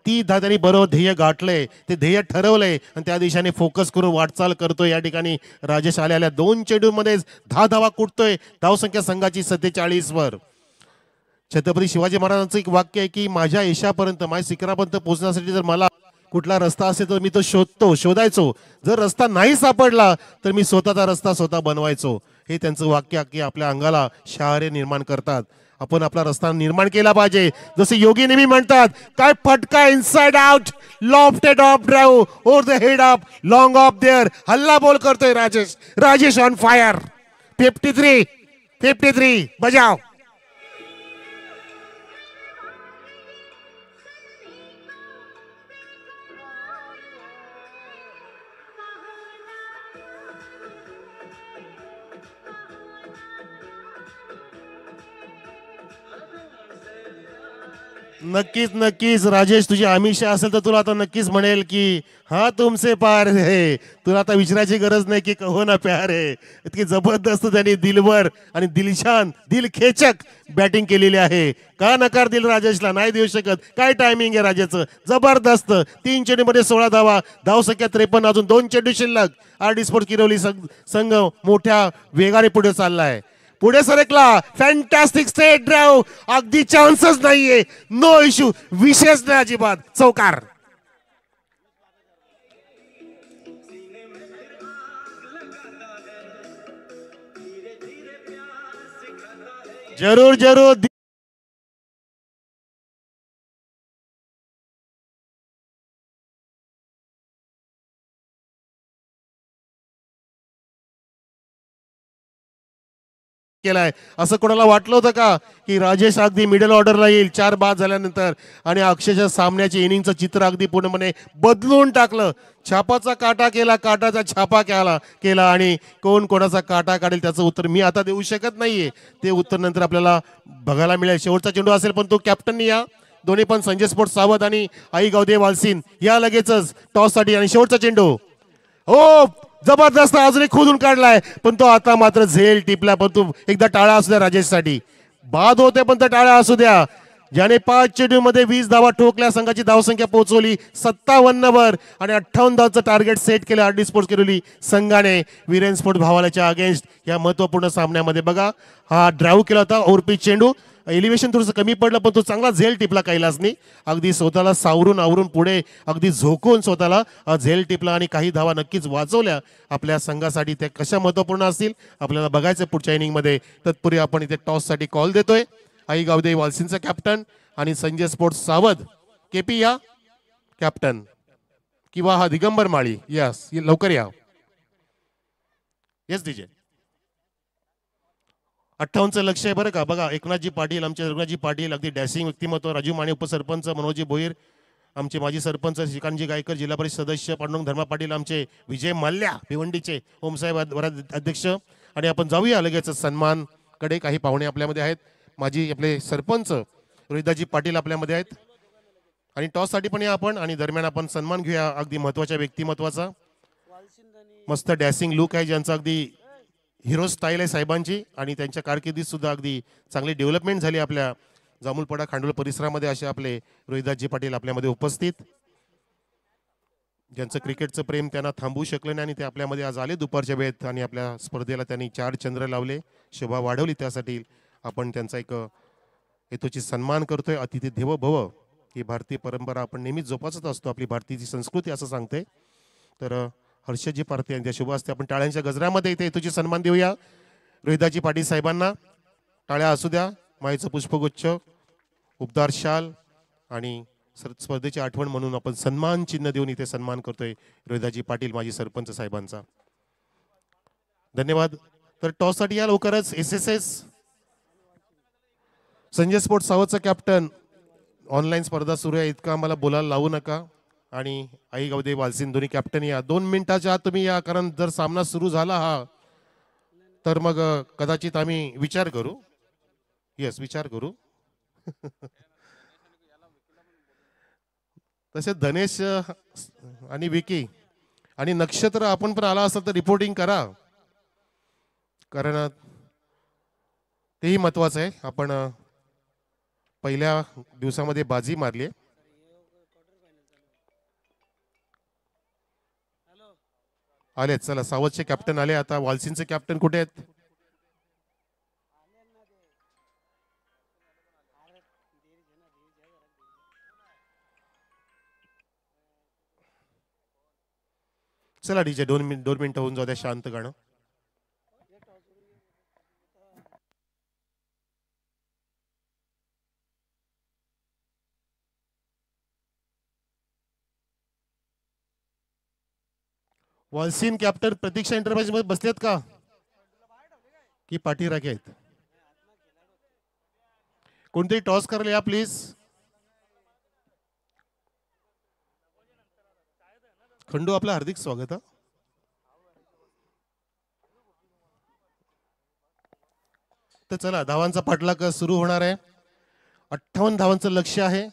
ती त्यांनी बरोबर ध्येय गाठलंय, ते ध्येय ठरवलंय आणि त्या दिशेने फोकस करून वाटचाल करतोय. या ठिकाणी राजेश आलेल्या 2 चेंडूमध्ये 10 धावा कुठतोय. धावसंख्या संघाची 47 वर. छत्रपती शिवाजी महाराजांचं एक वाक्य आहे की माझ्या यशापर्यंत, माझ्या शिखरापर्यंत पोहोचण्यासाठी जर मला कुठला रस्ता असेल तर मी तो शोधायचो. जर रस्ता नाही सापडला तर मी स्वतःचा रस्ता स्वतः बनवायचो. हे त्यांचं वाक्य की आपल्या अंगाला शहारे निर्माण करतात. आपण आपला रस्ता निर्माण केला पाहिजे. जसे योगी नेहमी म्हणतात, काय फटका, inside out, lofted of drive, over the head of, long of their. हल्ला बॉल करतोय राजेश. Rajesh on fire. 53 बजाव. नक्कीच नक्कीच राजेश, तुझी आमिषा असेल तर तुला आता नक्कीच म्हणेल की हा तुमसे पार है. तुला आता विचारायची गरज नाही की कहो ना प्यार है. इतकी जबरदस्त त्यांनी दिलवर आणि दिलशान, दिलखेचक बॅटिंग केलेली आहे. का नकार दिल राजेशला, नाही देऊ शकत. काय टायमिंग आहे राजाचं, जबरदस्त. 3 चेंडूमध्ये 16 धावा, धावसंख्या 53, अजून 2 चेंडू शिल्लक. आरडी स्पोर्ट किरोली संघ मोठ्या वेगाने पुढे चाललाय. पुढे सरकला. फॅन्टॅस्टिक स्ट्रेट ड्राइव्ह, अगदी चान्सच नाहीये, नो इश्यू, विशेष नाही अजिबात. चौकार. जरूर जरूर केलाय. असं कोणाला वाटलं होतं का की राजेश अगदी मिडल ऑर्डरला येईल 4 बाद झाल्यानंतर आणि अक्षरशः सामन्याचे इनिंगचं चित्र अगदी पूर्णपणे बदलून टाकलं. छापाचा काटा केला, काटाचा छापा केला आणि कोण कोणाचा काटा काढेल त्याचं उत्तर मी आता देऊ शकत नाहीये. ते उत्तर नंतर आपल्याला बघायला मिळेल. शेवटचा चेंडू असेल पण तो कॅप्टननी या. दोन्ही पण संजय स्पोर्ट्स सावध आणि आई गावदे वालसीन या लगेचच टॉस साठी. आणि शेवटचा चेंडू, हो जबरदस्त, अजूनही खोदून काढलाय पण तो आता मात्र झेल टिपला. पण तू एकदा टाळा असू द्या राजेशसाठी. बाद होते पण तर टाळा असू द्या. ज्याने 5 चेंडूमध्ये 20 धावा ठोकल्या, संघाची धावसंख्या पोहोचवली 57 वर आणि 58 धावांचं टार्गेट सेट केलं आरडी स्पोर्ट्स किरोली संघाने वीरेन स्पोर्ट्स भावाल्याच्या अगेन्स्ट या महत्वपूर्ण सामन्यामध्ये. बघा हा ड्राईव्ह केला होता, ओव्हरपिच चेंडू, एलिव्हेशन थोडंसं कमी पडलं पण तो चांगला झेल टिपला कैलासनी. अगदी स्वतःला सावरून आवरून पुढे अगदी झोकून स्वतःला झेल टिपला आणि काही धावा नक्कीच वाचवल्या आपल्या संघासाठी. त्या कशा महत्वपूर्ण असतील आपल्याला बघायचं पुढच्या इनिंगमध्ये. तत्पूर्वी आपण इथे टॉससाठी कॉल देतोय. आई गावदे वालसीनचा कॅप्टन आणि संजय स्पोर्ट्स सावध. केपी या कॅप्टन किंवा हा दिगंबर माळी, यस लवकर या. Yes DJ. 58चं लक्ष आहे बरं का. बघा एकनाथजी पाटील, आमचे रघुनाथजी पाटील, अगदी डॅशिंग व्यक्तिमत्व, राजू माने उपसरपंच, मनोजी भोईर आमचे माजी सरपंच, श्रीकांतजी गायकर जिल्हा परिषद सदस्य, पांडुरंग धर्मा पाटील आमचे, विजय मल्ल्या भिवंडीचे ओमसाहेब अध्यक्ष. आणि आपण जाऊया लगेच सन्मानकडे. काही पाहुणे आपल्यामध्ये आहेत. माजी आपले सरपंच रोहिदाजी पाटील आपल्यामध्ये आहेत आणि टॉस साठी पण या आपण आणि दरम्यान आपण सन्मान घेऊया अगदी महत्वाच्या व्यक्तिमत्वाचा. मस्त डॅसिंग लुक आहे ज्यांचा अगदी हिरो स्टाईल आहे साहेबांची आणि त्यांच्या कारकिर्दीत सुद्धा अगदी चांगली डेव्हलपमेंट झाली आपल्या जामुलपाडा खांडोळ परिसरामध्ये. असे आपले रोहिदासजी पाटील आपल्यामध्ये उपस्थित, ज्यांचं क्रिकेटचं प्रेम त्यांना थांबवू शकलं नाही आणि ते आपल्यामध्ये आज आले दुपारच्या वेळेत आणि आपल्या स्पर्धेला त्यांनी 4 चंद्र लावले, शोभा वाढवली. त्यासाठी आपण त्यांचा एक हेतूची सन्मान करतोय. अतिथी देवो भव ही भारतीय परंपरा आपण नेहमीच जोपासत असतो, आपली भारतीय संस्कृती असं सांगते. तर हर्षजी पारथे यांच्या शुभ हस्ते आपण टाळ्यांच्या गजरामध्ये इथे हेतूची सन्मान देऊया रोहिदासजी पाटील साहेबांना. टाळ्या असू द्या. मायेचं पुष्पगुच्छ, उबदार शाल आणि स्पर्धेची आठवण म्हणून आपण सन्मान चिन्ह देऊन इथे सन्मान करतोय रोहिदासजी पाटील माजी सरपंच साहेबांचा. धन्यवाद. तर टॉससाठी या लवकरच SSS संजय स्पोर्ट्स सावतचा कॅप्टन. ऑनलाईन स्पर्धा सुरू आहे, इतकं आम्हाला बोलायला लावू नका. आणि आई गावदे वालसिन दोन्ही कॅप्टन या 2 मिनिटाच्या आत तुम्ही या, कारण जर सामना सुरू झाला हा तर मग कदाचित आम्ही विचार करू. येस, विचार करू. तसे धनेश आणि विकी आणि नक्षत्र आपण पण आला असेल तर रिपोर्टिंग करा, कारण तेही महत्वाचं आहे. आपण पहिल्या दिवसामध्ये बाजी मारली. आले, चला सावतचे कॅप्टन आले. आता वालसिनचे कॅप्टन कुठे आहेत? चला डीजे 2 मिनिटं होऊन जाऊ द्या शांत गाणं. वालसिन कॅप्टन प्रतीक्षा एंटरप्राइज मध्ये बसलेत का की पाठीराखे आहेत? कोणतेही टॉस करायला या प्लीज. खंडू, आपलं हार्दिक स्वागत. तर चला धावांचा पाठलाग सुरू होणार आहे. 58 धावांचं लक्ष्य आहे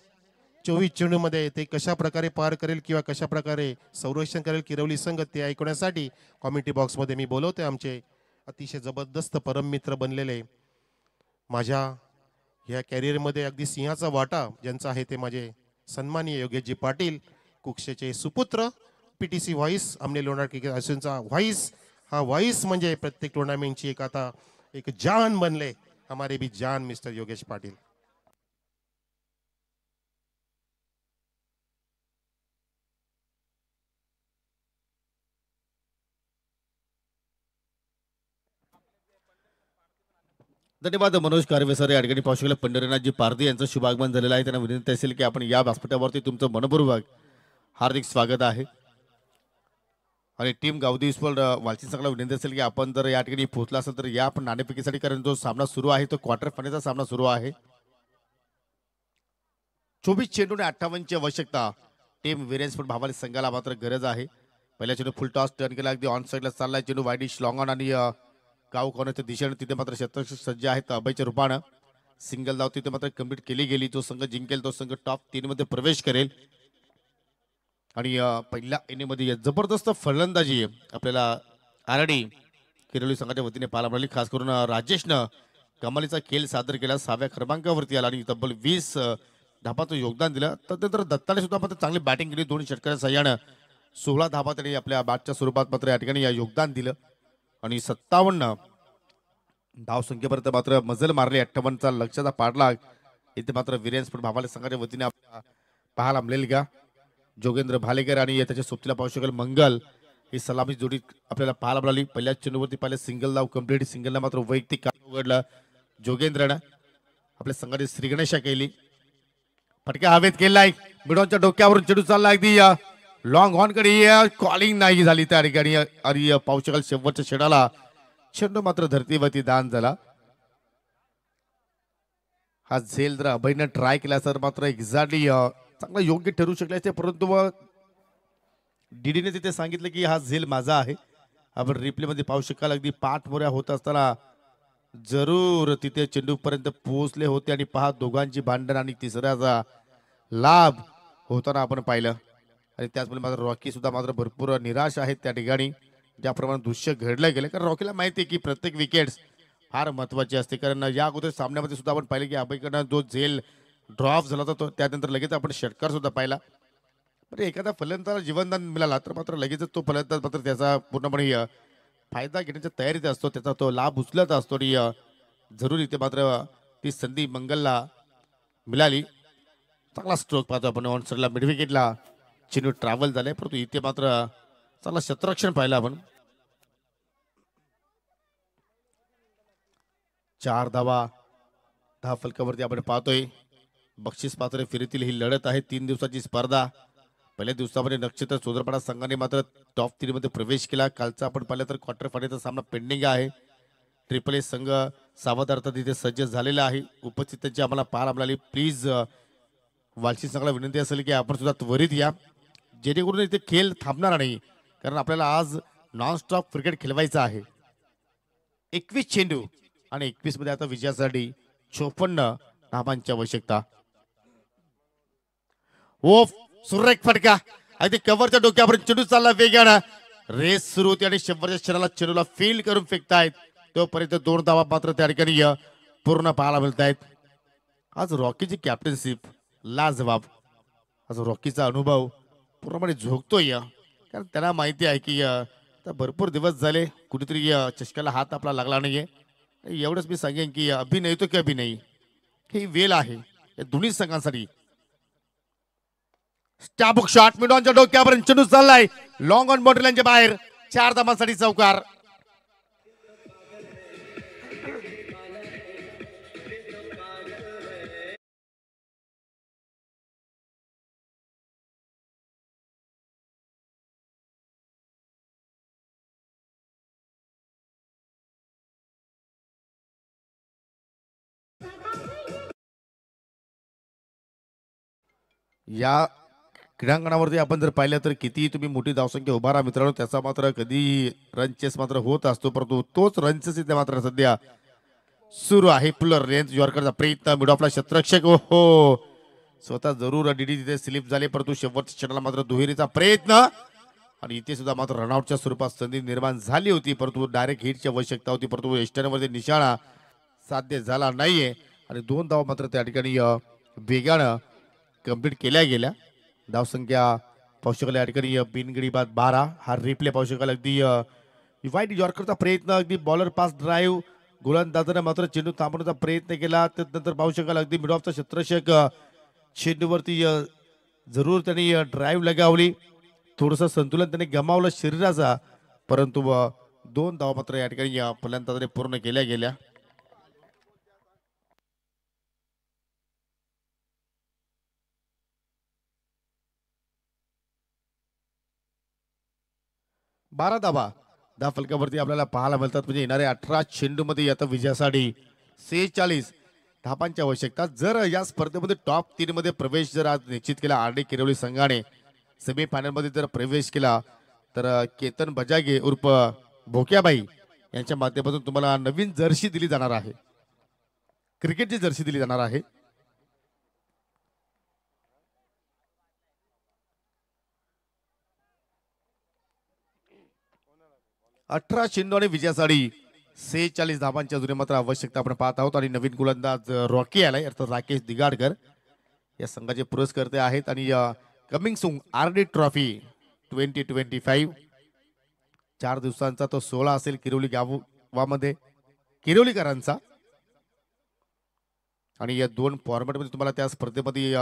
24 चेंडूमध्ये. ते कशा प्रकारे पार करेल किंवा कशा प्रकारे संरक्षण करेल किरवली संघ, ते ऐकण्यासाठी कॉमेंट्री बॉक्समध्ये मी बोलवते आमचे अतिशय जबरदस्त परम मित्र बनलेले, माझ्या ह्या कॅरियरमध्ये अगदी सिंहाचा वाटा ज्यांचा आहे, ते माझे सन्माननीय योगेशजी पाटील, कुक्षेचे सुपुत्र, PTC व्हाईस, आमने लोणार क्रिकेट असोसिएशनचा व्हाईस. हा व्हाईस म्हणजे प्रत्येक टुर्नामेंटची एक आता एक जान बनले, हमारे भी जान मिस्टर योगेश पाटील. धन्यवाद मनोज कारवे सर. या ठिकाणी पाहू शकले पंढरीनाथजी पारधी यांचं शुभागमन झालेलं आहे. त्यांना विनंती असेल की आपण या व्यासपीठावरती तुमचं मनपूर्वक हार्दिक स्वागत आहे. आणि टीम गावदी स्पोर्ट वालचिन संघाला विनंती असेल की आपण जर या ठिकाणी पोहोचला असेल तर या आपण नाणेफेकीसाठी, कारण जो सामना सुरू आहे तो क्वार्टर फायनलचा सामना सुरू आहे. 24 चेंडू आणि 58ची आवश्यकता टीम विरेन स्पोर्ट भावाली संघाला मात्र गरज आहे. पहिल्या चेंडू फुल टॉस टर्न केला, अगदी ऑन साईडला चाललाय चेंडू, वाईडिश लॉंग ऑन आणि गाव कॉर्नरच्या दिशेने तिथे मात्र शतक सज्ज आहेत अभयच्या रूपानं. सिंगल धाव तिथे मात्र कंप्लीट केली गेली. जो संघ जिंकेल तो संघ टॉप 3 मध्ये प्रवेश करेल. आणि पहिल्या इनिंगमध्ये जबरदस्त फलंदाजी आपल्याला आरडी किरोली संघाच्या वतीने पाहायला मिळाली. खास करून राजेशनं कमालीचा खेळ सादर केला, 6व्या क्रमांकावरती आला आणि तब्बल 20 धाबाचं योगदान दिलं. त्यानंतर दत्ताने सुद्धा मात्र चांगली बॅटिंग केली, 2 षटकांच्या सहाय्यानं 16 धाबा त्यांनी आपल्या बॅटच्या स्वरूपात मात्र या ठिकाणी योगदान दिलं. आणि 57 धावसंख्येपर्यंत मात्र मजल मारली. 58चा लक्षाचा पाठलाग इथे मात्र विरेन स्पोर्ट भावाले संघाच्या वतीने आपल्याला पाहायला मिळेल का. जोगेंद्र भालेकर आणि त्याच्या सोबतीला पाहू शकेल मंगल, ही सलामी जोडी आपल्याला पाहायला मिळाली. पहिल्या चेंडूवरती पहिले सिंगल धाव कंप्लीट. सिंगलला मात्र वैयक्तिक काम उघडलं जोगेंद्रनं. आपल्या संघाने श्रीगणेशा केली, फटका हवेत केलाय, मिडॉनच्या डोक्यावरून चेंडू चालला अगदी लॉंग ऑन कडे, कॉलिंग नाही झाली त्या ठिकाणी. आणि पाहू शकाल शेवटच्या षटकाला चेंडू मात्र धरतीवरती दान झाला. हा झेल जर अभयनं ट्राय केला तर मात्र एक्झॅक्टली चांगला योग्य ठरू शकले असते, परंतु डीडीने तिथे सांगितलं की हा झेल माझा आहे. आपण रिप्ले मध्ये पाहू शकाल अगदी पाठमोऱ्या होत असताना जरूर तिथे चेंडू पर्यंत पोहोचले होते. आणि पहा दोघांची भांडण आणि तिसऱ्याचा लाभ होताना आपण पाहिलं आणि त्याचप्रमाणे मात्र रॉकी सुद्धा मात्र भरपूर निराश आहेत त्या ठिकाणी ज्याप्रमाणे दृश्य घडलं गेलं. कारण रॉकीला माहिती आहे की प्रत्येक विकेट्स फार महत्वाची असते. कारण या अगोदर सामन्यामध्ये सुद्धा आपण पाहिलं की अभयकडनं जो झेल ड्रॉप झाला होता तो त्यानंतर लगेच आपण षटकार सुद्धा पाहिला. पण एखादा फलंदाज जीवनदान मिळाला तर मात्र लगेचच तो फलंदाज मात्र त्याचा पूर्णपणे फायदा घेण्याच्या तयारीत असतो, त्याचा तो लाभ उचलत असतो आणि जरूर इथे मात्र ती संधी मंगलला मिळाली. चांगला स्ट्रोक पाहतो आपण ऑन साईडला मिड विकेटला चेंडू ट्रॅव्हल झालाय, परंतु इथे मात्र चांगला शतरक्षण पाहिलं आपण. 4 धावा 10 फलकावरती आपण पाहतोय. बक्षीस पात्र फेरीतील ही लढत आहे. 3 दिवसाची स्पर्धा. पहिल्या दिवसामध्ये नक्षत्र सोदरपाडा संघाने मात्र टॉप 3 मध्ये प्रवेश केला. कालचा आपण पाहिलं तर क्वार्टर फायनलचा सामना पेंडिंग आहे. ट्रिपल ए संघ सावध अर्थात इथे सज्ज झालेला आहे. उपस्थितांची आम्हाला पाहायला मिळाली. प्लीज वालशी संघाला विनंती असेल की आपण सुद्धा त्वरित या, जेणेकरून इथे खेळ थांबणार नाही. कारण आपल्याला आज नॉन स्टॉप क्रिकेट खेळवायचं आहे. 21 चेंडू आणि 21 मध्ये आता विजयासाठी 54 धावांची आवश्यकता. ओ सुरेख फटका अगदी कव्हरच्या डोक्यावर चेंडू चालला वेगानं. रेस सुरू होती आणि शेवटच्या क्षणाला चेंडूला फील करून फेकतायत. तोपर्यंत 2 धावा मात्र त्या ठिकाणी पूर्ण पाहायला मिळत आहेत. आज रॉकीची कॅप्टनशिप लाजवाब. आज रॉकीचा अनुभव पूर्णपणे झोकतोय, कारण त्यांना माहिती आहे की आता भरपूर दिवस झाले कुठेतरी चषकाला हात आपला लागला नाहीये. एवढंच मी सांगेन की अभिनय तो की अभिनय ही वेल आहे या दोन्ही संघांसाठी. स्टॅबुक शॉट मिडॉनच्या डोक्यापर्यंत चेंडू चाललाय लॉंग ऑन बाउंड्रीच्या बाहेर. 4 धावांसाठी चौकार. या क्रीडांगणावरती आपण जर पाहिलं तर किती तुम्ही मोठी धावसंख्या उभा राहा मित्रांनो, त्याचा मात्र कधी रन चेस मात्र होत असतो, परंतु तोच रन चेस इथे मात्र सध्या सुरू आहे. पुलर रेंज यॉर्करचा प्रयत्न मिड ऑफला शतरक्षक हो स्वतः जरूर डीडी तिथे स्लिप झाले, परंतु शेवटच्या क्षणाला मात्र दुहेरीचा प्रयत्न आणि इथे सुद्धा मात्र रनआउटच्या स्वरूपात संधी निर्माण झाली होती, परंतु डायरेक्ट हिटची आवश्यकता होती, परंतु एस्टर्नवरती निशाणा साध्य झाला नाहीये आणि 2 धावा मात्र त्या ठिकाणी वेगानं कंप्लीट केल्या गेल्या. धावसंख्या पाहू शकाल या ठिकाणी बिनगडी बाद 12. हा रिप्ले पाहू शकाल अगदी वाईट यॉर्करचा प्रयत्न, अगदी बॉलर पास ड्राईव्ह, गोलंदाजाने मात्र चेंडू थांबवण्याचा प्रयत्न केला. त्यानंतर पाहू शकाल अगदी मिड ऑफचा शतरक्षक चेंडूवरती जरूर त्यांनी ड्राईव्ह लगावली. थोडंसं संतुलन त्यांनी गमावलं शरीराचा, परंतु 2 धावा मात्र या ठिकाणी फलंदाजाने पूर्ण केल्या गेल्या. बारा धावा 10 फलकावरती आपल्याला पाहायला मिळतात. म्हणजे येणाऱ्या 18 चेंडूमध्ये आता विजयासाठी 46 धावांची आवश्यकता. जर या स्पर्धेमध्ये टॉप 3 मध्ये प्रवेश जर आज निश्चित केला आर डी किरवली संघाने, सेमीफायनल मध्ये जर प्रवेश केला तर केतन बजागे उर्फ भोक्याबाई यांच्या माध्यमातून तुम्हाला नवीन जर्सी दिली जाणार आहे, क्रिकेटची जर्सी दिली जाणार आहे. अठरा चेंडू आणि विजयासाठी 46 धावांच्या जुने मात्र आवश्यकता आपण पाहत आहोत. आणि नवीन गोलंदाज रॉकी आलाय, अर्थात राकेश दिगाडकर या संघाचे पुरस्कर्ते आहेत. आणि coming soon R D trophy 2025 4 दिवसांचा तो 16 असेल किरोली गावामध्ये किरोलीकरांचा. आणि या 2 फॉर्मॅट मध्ये तुम्हाला त्या स्पर्धेमध्ये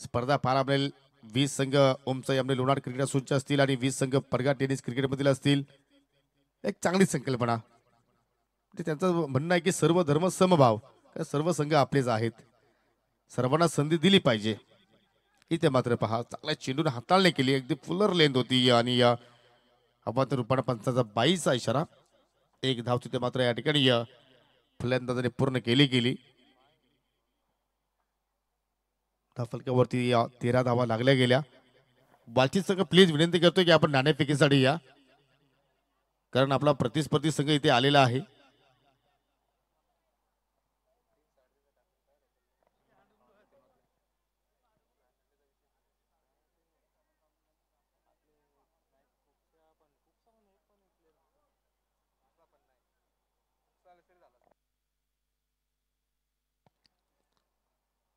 स्पर्धा पाहायला मिळेल. 20 संघ ओमचा यामध्ये लोणार क्रिकेट असोसिएशनचे असतील आणि 20 संघ परगा टेनिस क्रिकेट मधील असतील. एक चांगली संकल्पना. त्यांचं म्हणणं आहे की सर्व धर्म समभाव, सर्व संघ आपलेच आहेत, सर्वांना संधी दिली पाहिजे. इथे मात्र पहा चांगल्या चेंडून हाताळणी केली, अगदी फुलर लेंथ होती आणि अबाध रुपाणा पंचाचा 22चा इशारा. 1 धाव तिथे मात्र या ठिकाणी फलंदाजाने पूर्ण केली. फलकावरती 13 धावा लागल्या गेल्या. बालचित संघ प्लीज विनंती करतोय की आपण नाणेफेकीसाठी या, कारण आपला प्रतिस्पर्धी संघ इथे आलेला आहे.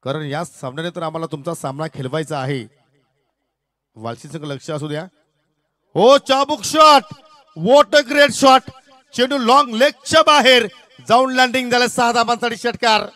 कारण या सामन्याने तर आम्हाला तुमचा सामना खेळवायचा आहे. वालशी संघ लक्ष असू द्या. हो चाबुक shot, what a great shot. चेंडू लॉंग लेगच्या बाहेर जाऊन लँडिंग झालं. 6 धावांसाठी षटकार.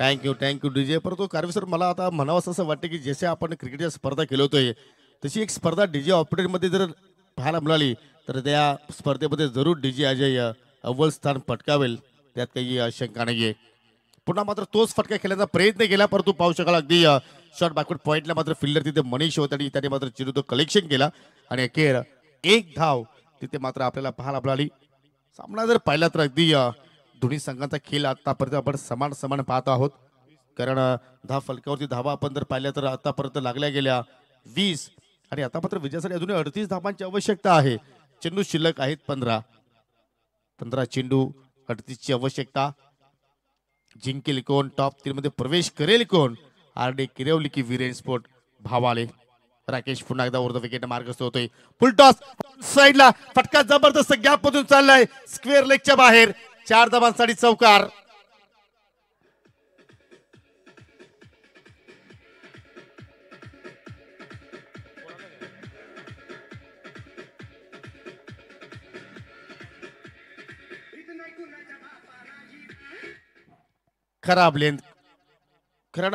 Thank you DJ. परंतु कारवी सर मला आता म्हणावं असं वाटतं की जसे आपण क्रिकेटच्या स्पर्धा खेळवतोय तशी एक स्पर्धा डीजे ऑपरेटरमध्ये जर पाहायला मिळाली तर त्या स्पर्धेमध्ये जरूर डीजे अजय अव्वल स्थान पटकावेल, त्यात काही शंका नाहीये. पुन्हा मात्र तोच फटका खेळण्याचा प्रयत्न केला, परंतु पाहू शकाल अगदी शॉट बॅकवर्ड पॉईंटला मात्र फिल्डर तिथे मनीष होता आणि त्याने मात्र चेंडू तो कलेक्शन केला आणि अखेर एक धाव तिथे मात्र आपल्याला पाहायला मिळाली. सामना जर पाहिला तर अगदी दोन्ही संघांचा खेळ आतापर्यंत आपण समान समान पाहत आहोत. कारण धाव फलकावरती धावा आपण जर पाहिल्या तर आतापर्यंत लागल्या गेल्या 20 आणि आता मात्र विजयासाठी अजून 38 धावांची आवश्यकता आहे. चेंडू शिल्लक आहेत 15 चेंडू, 38 ची आवश्यकता. जिंकेल कोण, टॉप 3 मध्ये प्रवेश करेल कोण? आरडी किरवली की वीरेन स्पोर्ट भावाले. राकेश पुन्हा एकदा वर विकेट मार्गस्थ होतोय. फुल टॉस साईडला, फटका जबरदस्त गॅप मधून चाललाय स्क्वेअर लेगच्या बाहेर. 4 धावांसाठी चौकार. खराब लेंथ. कारण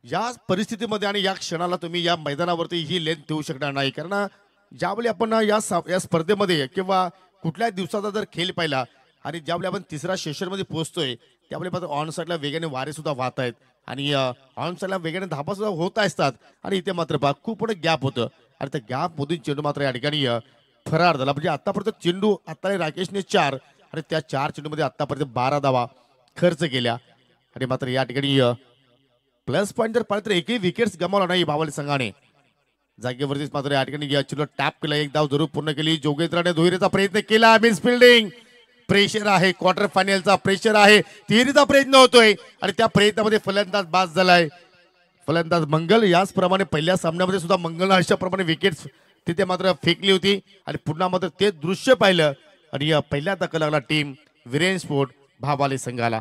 या परिस्थितीमध्ये आणि या क्षणाला तुम्ही या मैदानावरती ही लेंथ देऊ शकणार नाही. कारण ज्यावेळी आपण या स्पर्धेमध्ये किंवा कुठल्याही दिवसाचा जर खेळ पाहिला आणि ज्यावेळी आपण तिसऱ्या सेशनमध्ये पोहोचतोय त्यावेळी मात्र ऑन साईडला वेगाने वारे सुद्धा वाहत आहेत आणि ऑन साईडला वेगाने धाबा सुद्धा होत असतात आणि इथे मात्र खूप मोठं गॅप होतं आणि त्या गॅप मधून चेंडू मात्र या ठिकाणी फरार झाला. म्हणजे आतापर्यंत चेंडू आता राकेशने 4 आणि त्या 4 चेंडूमध्ये आतापर्यंत 12 धावा खर्च केल्या आणि मात्र या ठिकाणी प्लस पॉईंट जर पाहिलं तर एकही विकेट्स गमावला नाही भावाली संघाने. जागेवरतीच मात्र या ठिकाणी चेंडू टॅप केला, एक धाव जरूर पूर्ण केली. जोगेंद्रने दुहेरीचा प्रयत्न केला. Miss fielding. प्रेशर आहे, क्वार्टर फायनलचा प्रेशर आहे, तिहेरीचा प्रयत्न होतोय आणि त्या प्रयत्नामध्ये फलंदाज बाद झालाय. फलंदाज मंगल. याचप्रमाणे पहिल्या सामन्यामध्ये सुद्धा मंगलनं अशाप्रमाणे विकेट्स तिथे मात्र फेकली होती आणि पुन्हा मात्र ते दृश्य पाहिलं आणि पहिल्या धक्का लागला टीम वीरेन स्पोर्ट भावाले संघाला.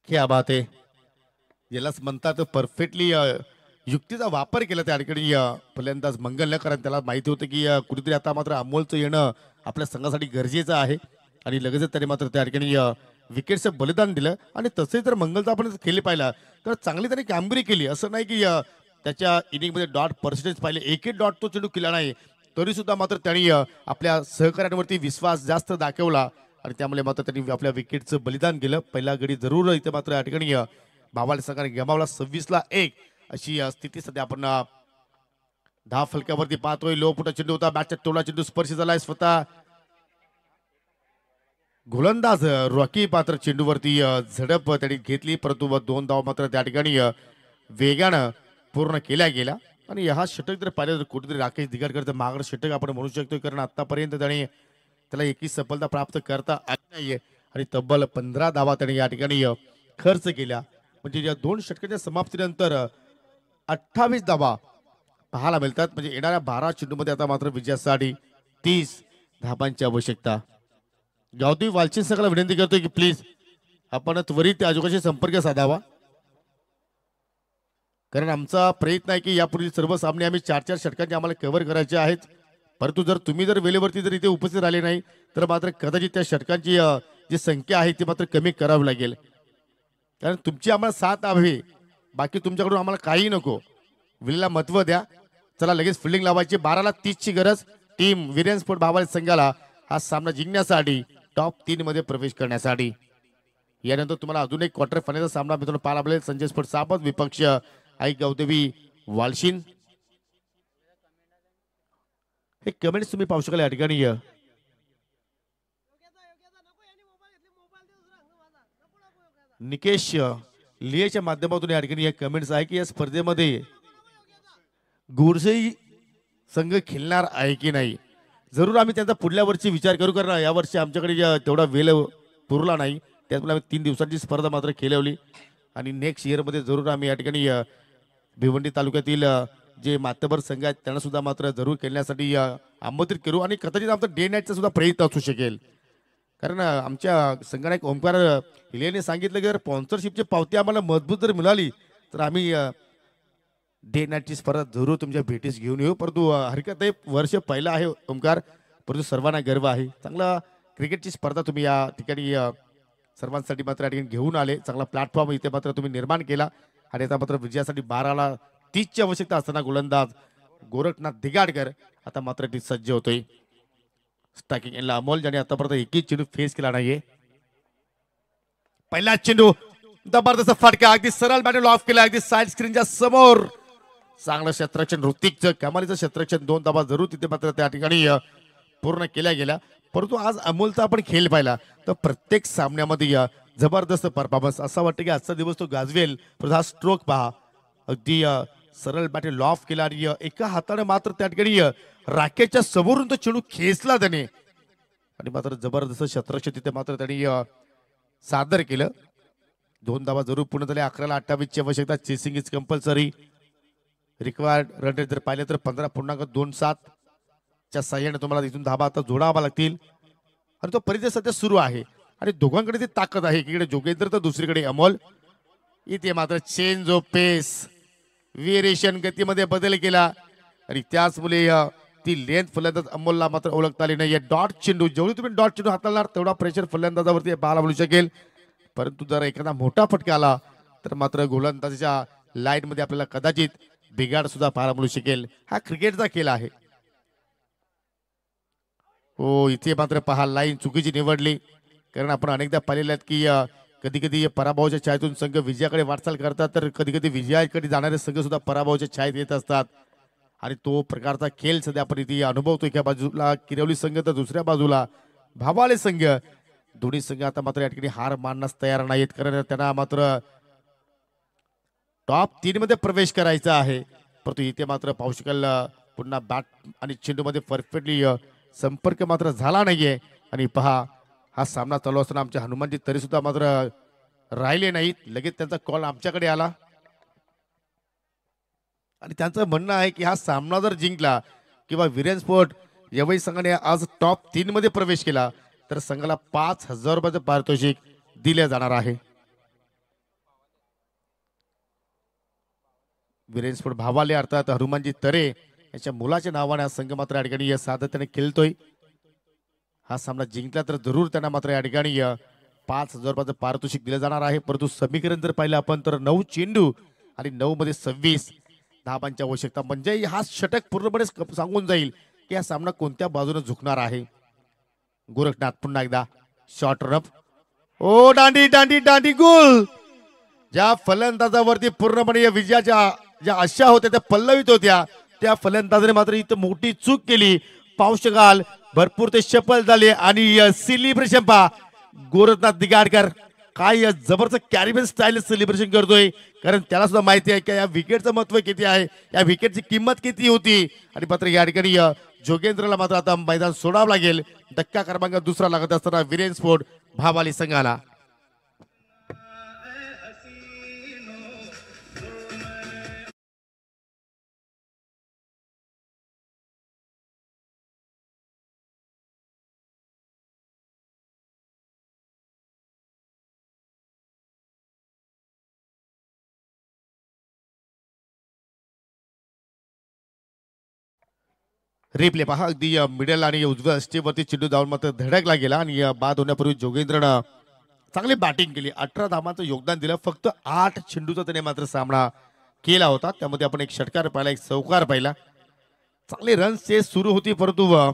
क्या बात आहे. यालाच म्हणतात परफेक्टली युक्तीचा वापर केला त्या ठिकाणी फलंदाज मंगलनं. कारण त्याला माहिती होतं की कुठेतरी आता मात्र अमोलचं येणं आपल्या संघासाठी गरजेचं आहे आणि लगेचच त्याने मात्र त्या ठिकाणी विकेटचं बलिदान दिलं आणि तसे जर मंगलचा आपण खेळले पाहिला तर चांगली त्याने कामगिरी केली. असं नाही की त्याच्या इनिंगमध्ये डॉट पर्सेंटेज पाहिले, एकही डॉट तो चेंडू केला नाही, तरी सुद्धा मात्र त्यांनी आपल्या सहकार्यांवरती विश्वास जास्त दाखवला आणि त्यामुळे मात्र त्यांनी आपल्या विकेटचं बलिदान केलं. पहिला गडी जरूर इथे मात्र या ठिकाणी भावाले संघाने गमावला. 26-1 अशी स्थिती सध्या आपण धाव फलक्यावरती पाहतोय. लो फुटा चेंडू होता, बॅटच्या टोला चेंडू स्पर्श झालाय. स्वतः गोलंदाज रॉकी पात्र चेंडूवरती झडप त्यांनी घेतली, परंतु 2 धाव मात्र त्या ठिकाणी वेगानं पूर्ण केल्या गेल्या आणि हा षटक जर पाहिलं तर कुठेतरी राकेश दिगाडकरचं मागणं षटक आपण म्हणू शकतो. कारण आतापर्यंत त्याने त्याला एकही सफलता प्राप्त करता आली नाहीये आणि तब्बल 15 धावा त्याने या ठिकाणी खर्च केल्या. म्हणजे या 2 षटकांच्या समाप्तीनंतर 28 धावा पाहायला मिळतात. म्हणजे येणाऱ्या 12 चेंडूमध्ये आता मात्र विजयासाठी 30 धावांची आवश्यकता. गावठी वालचिन संघाला विनंती करतोय की प्लीज आपण त्वरित आयोजकाशी संपर्क साधावा. कारण आमचा प्रयत्न आहे की यापुढील सर्व सामने आम्ही 4-4 षटकांचे आम्हाला कव्हर करायचे आहेत. परंतु जर तुम्ही जर वेळेवरती जर इथे उपस्थित राहिले नाही तर मात्र कदाचित त्या षटकांची जी संख्या आहे ती मात्र कमी करावी लागेल. कारण तुमची आम्हाला साथ हवी, बाकी तुमच्याकडून आम्हाला काही नको. विलीला महत्व द्या. चला लगेच फिल्डिंग लावायची. 12:30 ची गरज टीम विरेन स्पोर्ट भावाले संघाला हा सामना जिंकण्यासाठी टॉप 3 मध्ये प्रवेश करण्यासाठी. यानंतर तुम्हाला अजून एक क्वार्टर फायनलचा सामना मित्रांनो पाहायला मिळेल. संजय स्पोर्ट सापत विपक्ष आई गौदेवी वालशिन. हे कमेंट्स तुम्ही पाहू शकाल या ठिकाणी. निकेश लिहेच्या माध्यमातून या ठिकाणी कमेंट्स आहे की या स्पर्धेमध्ये गोरसेई संघ खेळणार आहे की नाही. जरूर आम्ही त्यांचा पुढल्या वर्षी विचार करू, कारण या वर्षी आमच्याकडे तेवढा वेळ पुरला नाही. त्यामुळे आम्ही 3 दिवसांची स्पर्धा मात्र खेळवली आणि नेक्स्ट इयरमध्ये जरूर आम्ही या ठिकाणी भिवंडी तालुक्यातील जे मातबर संघ आहेत त्यांना सुद्धा मात्र जरूर खेळण्यासाठी आमंत्रित करू आणि कदाचित आमचा डे नाईटचा सुद्धा प्रयत्न असू शकेल. कारण आमच्या संगणक ओंकार हिलेने सांगितलं की जर स्पॉन्सरशिपची पावती आम्हाला मजबूत जर मिळाली तर आम्ही डे नाईटची स्पर्धा जरूर तुमच्या भेटीस घेऊन येऊ. परंतु हरकत आहे, वर्ष पहिला आहे ओंकार, परंतु सर्वांना गर्व आहे. चांगला क्रिकेटची स्पर्धा तुम्ही या ठिकाणी सर्वांसाठी मात्र या ठिकाणी घेऊन आले. चांगला प्लॅटफॉर्म इथे मात्र तुम्ही निर्माण केला आणि आता मात्र विजयासाठी 12:30 ची आवश्यकता असताना गोलंदाज गोरखनाथ दिगाडकर आता मात्र ती सज्ज होतोय. स्ट्रायकिंग एंडला अमोल, ज्याने आतापर्यंत एकही चेंडू फेस केला नाहीये. पहिला चेंडू जबरदस्त फटका, अगदी सरळ बॅटल ऑफ केला, अगदी साइड स्क्रीनच्या समोर. चांगलं क्षेत्ररक्षण ऋतिकचं, कमालीचं क्षेत्ररक्षण. 2 धाबा जरूर तिथे मात्र त्या ठिकाणी पूर्ण केल्या गेल्या. परंतु आज अमोलचा आपण खेळ पाहिला तर प्रत्येक सामन्यामध्ये जबरदस्त परफॉर्मन्स. असं वाटतं की आजचा दिवस तो गाजवेल. परंतु हा स्ट्रोक पहा, अगदी सरळ बॅटल ऑफ केला आणि एका हाताने मात्र त्या ठिकाणी राकेटच्या समोरून तो चेंडू खेचला त्याने आणि मात्र जबरदस्त क्षेत्ररक्षण तिथे मात्र त्यांनी सादर केलं. 2 धावा जरूर पूर्ण झाल्या. 11:28 ची आवश्यकता. Chasing is compulsory. Required run rate जर पाहिले तर 15.27 च्या साह्याने तुम्हाला इथून धाबा आता जोडावा लागतील आणि तो परिचय सध्या सुरू आहे आणि दोघांकडे ती ताकद आहे. एकीकडे जोगेंद्र तर दुसरीकडे अमोल. इथे मात्र चेंज ऑफ पेस, व्हेरिएशन, गतीमध्ये बदल केला आणि त्याच मुले ती लेंथ फलंदाज अमोलला मात्र ओळखता आली नाही. डॉट चेंडू, जेवढी तुम्ही डॉट चेंडू हाताळणार तेवढा प्रेशर फलंदाजावरती पाहायला मिळू शकेल. परंतु जर एखादा मोठा फटका आला तर मात्र गोलंदाजीच्या लाईन मध्ये आपल्याला कदाचित बिघाड सुद्धा पाहायला मिळू शकेल. हा क्रिकेटचा खेळ आहे. हो, इथे मात्र पहा लाईन चुकीची निवडली. कारण आपण अनेकदा पाहिलेलं आहेत की कधी कधी पराभवाच्या छायेतून संघ विजयाकडे वाटचाल करतात तर कधी कधी विजयाकडे जाणारे संघ सुद्धा पराभवाच्या छायेत येत असतात आणि तो प्रकारचा खेळ सध्या आपण इथे अनुभवतो. एका बाजूला किरवली संघ तर दुसऱ्या बाजूला भावाले संघ. दोन्ही संघ आता मात्र या ठिकाणी हार मानण्यास तयार नाहीत, कारण त्यांना मात्र टॉप 3 मध्ये प्रवेश करायचा आहे. परंतु इथे मात्र पाहू शकाल पुन्हा बॅट आणि चेंडूमध्ये परफेक्टली संपर्क मात्र झाला नाहीये आणि पहा हा सामना चालू असताना आमच्या हनुमानजी तरी सुद्धा मात्र राहिले नाहीत. लगेच त्यांचा कॉल आमच्याकडे आला आणि त्यांचं म्हणणं आहे की हा सामना जर जिंकला किंवा विरेन स्पोर्ट यावेळी संघाने आज टॉप 3 मध्ये प्रवेश केला तर संघाला 5,000 रुपयाचं पारितोषिक दिले जाणार आहे. विरेन स्पोर्ट भावाले अर्थात हनुमानजी तरे याच्या मुलाच्या नावाने हा संघ मात्र या ठिकाणी सातत्याने खेळतोय. हा सामना जिंकला तर जरूर त्यांना मात्र या ठिकाणी 5,000 रुपयाचं पारितोषिक दिलं जाणार आहे. परंतु समीकरण जर पाहिलं आपण तर 9 चेंडू आणि 9 मध्ये 26 धाबांची आवश्यकता, म्हणजे हा षटक पूर्णपणे सांगून जाईल की हा सामना कोणत्या बाजूने झुकणार आहे. गोरखनाथ पुन्हा एकदा शॉर्ट रन. ओ दांडी दांडी दांडी गोल. ज्या फलंदाजावरती पूर्णपणे विजयाच्या ज्या आशा होत्या त्या पल्लवित होत्या त्या फलंदाजाने मात्र इथं मोठी चूक केली. पाहू शकाल भरपूर ते सफल झाले आणि सेलिब्रेशन पहा. गोरखनाथ दिगाडकर काय जबरदस्त कॅरिबियन स्टाईल सेलिब्रेशन करतोय, कारण त्याला सुद्धा माहिती आहे की या विकेटचं महत्व किती आहे, या विकेटची किंमत किती होती. आणि मात्र या ठिकाणी जोगेंद्रला मात्र आता मैदान सोडावं लागेल. धक्का क्रमांक 2 लागत असताना विरेन स्पोर्ट भावाली संघाला. रिप्ले पहा अगदी मिडल आणि उजव्या स्टेपवरती चेंडू जाऊन मात्र धडकला गेला आणि बाद होण्यापूर्वी जोगेंद्रनं चांगली बॅटिंग केली. 18 धावांचं योगदान दिलं. फक्त 8 चेंडूचा त्याने मात्र सामना केला होता. त्यामध्ये आपण एक षटकार पाहिला, एक चौकार पाहिला. चांगले रन्स चेस सुरू होती, परंतु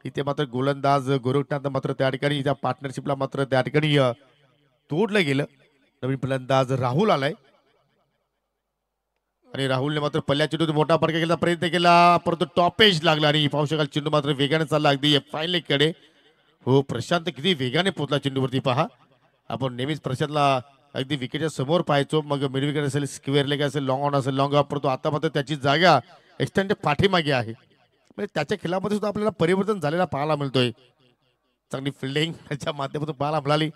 इथे मात्र गोलंदाज गोरखनाथ मात्र त्या ठिकाणी त्या पार्टनरशिपला मात्र त्या ठिकाणी तोडलं गेलं. नवीन फलंदाज राहुल आलाय आणि राहुलने मात्र पल्ल्या चेंडूत मोठा फटका केला, प्रयत्न केला, परंतु टॉपेज लागला आणि पाहू शकाल चेंडू मात्र वेगाने चालला अगदी फाईन कडे. हो, प्रशांत किती वेगाने पोहोचला चेंडूवरती पहा. आपण नेहमीच प्रशांतला अगदी विकेटच्या समोर पाहायचो, मग मिड विकेट असेल, स्क्वेअर लेग असेल, लॉंग ऑन असेल, लॉंग ऑफ, परंतु आता मात्र त्याची जागा एक्सटेंड पाठीमागे आहे. म्हणजे त्याच्या खेळामध्ये सुद्धा आपल्याला परिवर्तन झालेला पाहायला मिळतोय. चांगली फिल्डिंग त्याच्या माध्यमातून पाहायला मिळाली.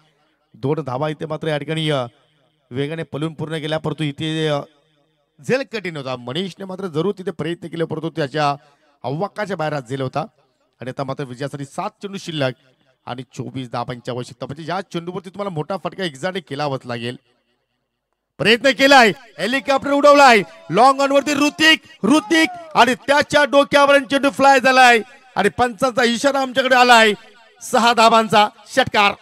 2 धावा इथे मात्र या ठिकाणी वेगाने पलून पूर्ण केल्या, परंतु इथे झेल कठीण होता. मनीषने मात्र जरूर तिथे प्रयत्न केले, परंतु त्याच्या अव्वाकाच्या बाहेर झेल होता. आणि आता मात्र विजयासाठी 7 चेंडू शिल्लक आणि 24 धावांची आवश्यकता. म्हणजे या चेंडूवरती तुम्हाला मोठा फटका एक्झॅक्टली केलाच लागेल. प्रयत्न केलाय, हेलिकॉप्टर उडवलाय, लॉंग ऑन वरती ऋतिक आणि त्याच्या डोक्यावर चेंडू फ्लाय झालाय आणि पंचांचा इशारा आमच्याकडे आलाय. 6 धावांचा षटकार.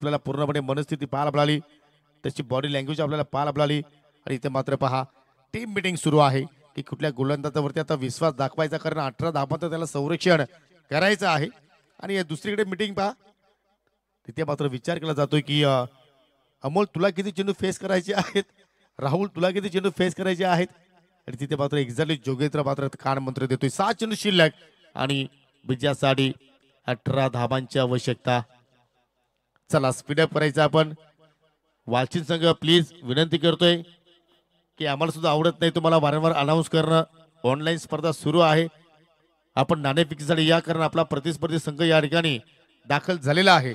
आपल्याला पूर्णपणे मनस्थिती पाहायला मिळाली, त्याची बॉडी लँग्वेज आपल्याला पाहायला मिळाली. आणि इथे मात्र पहा टीम मीटिंग सुरू आहे की कुठल्या गोलंदाजावरती आता विश्वास दाखवायचा, कारण 18 धावांचं त्याला संरक्षण करायचं आहे. आणि दुसरीकडे मीटिंग पहा, तिथे मात्र विचार केला जातोय की अमोल तुला किती चेंडू फेस करायचे आहेत, राहुल तुला किती चेंडू फेस करायचे आहेत. आणि तिथे मात्र एक्झॅक्टली जोगेंद्र मात्र कान मंत्र देतोय. 7 चेंडू शिल्लक आणि विजयासाठी 18 धावांची आवश्यकता. चला स्पीडअप करायचं आपण. वालचिन संघ प्लीज विनंती करतोय की आम्हाला सुद्धा आवडत नाही तुम्हाला वारंवार अनाऊन्स करणं. ऑनलाईन स्पर्धा सुरू आहे, आपण नाणेफेकीसाठी या, कारण आपला प्रतिस्पर्धी संघ या ठिकाणी दाखल झालेला आहे.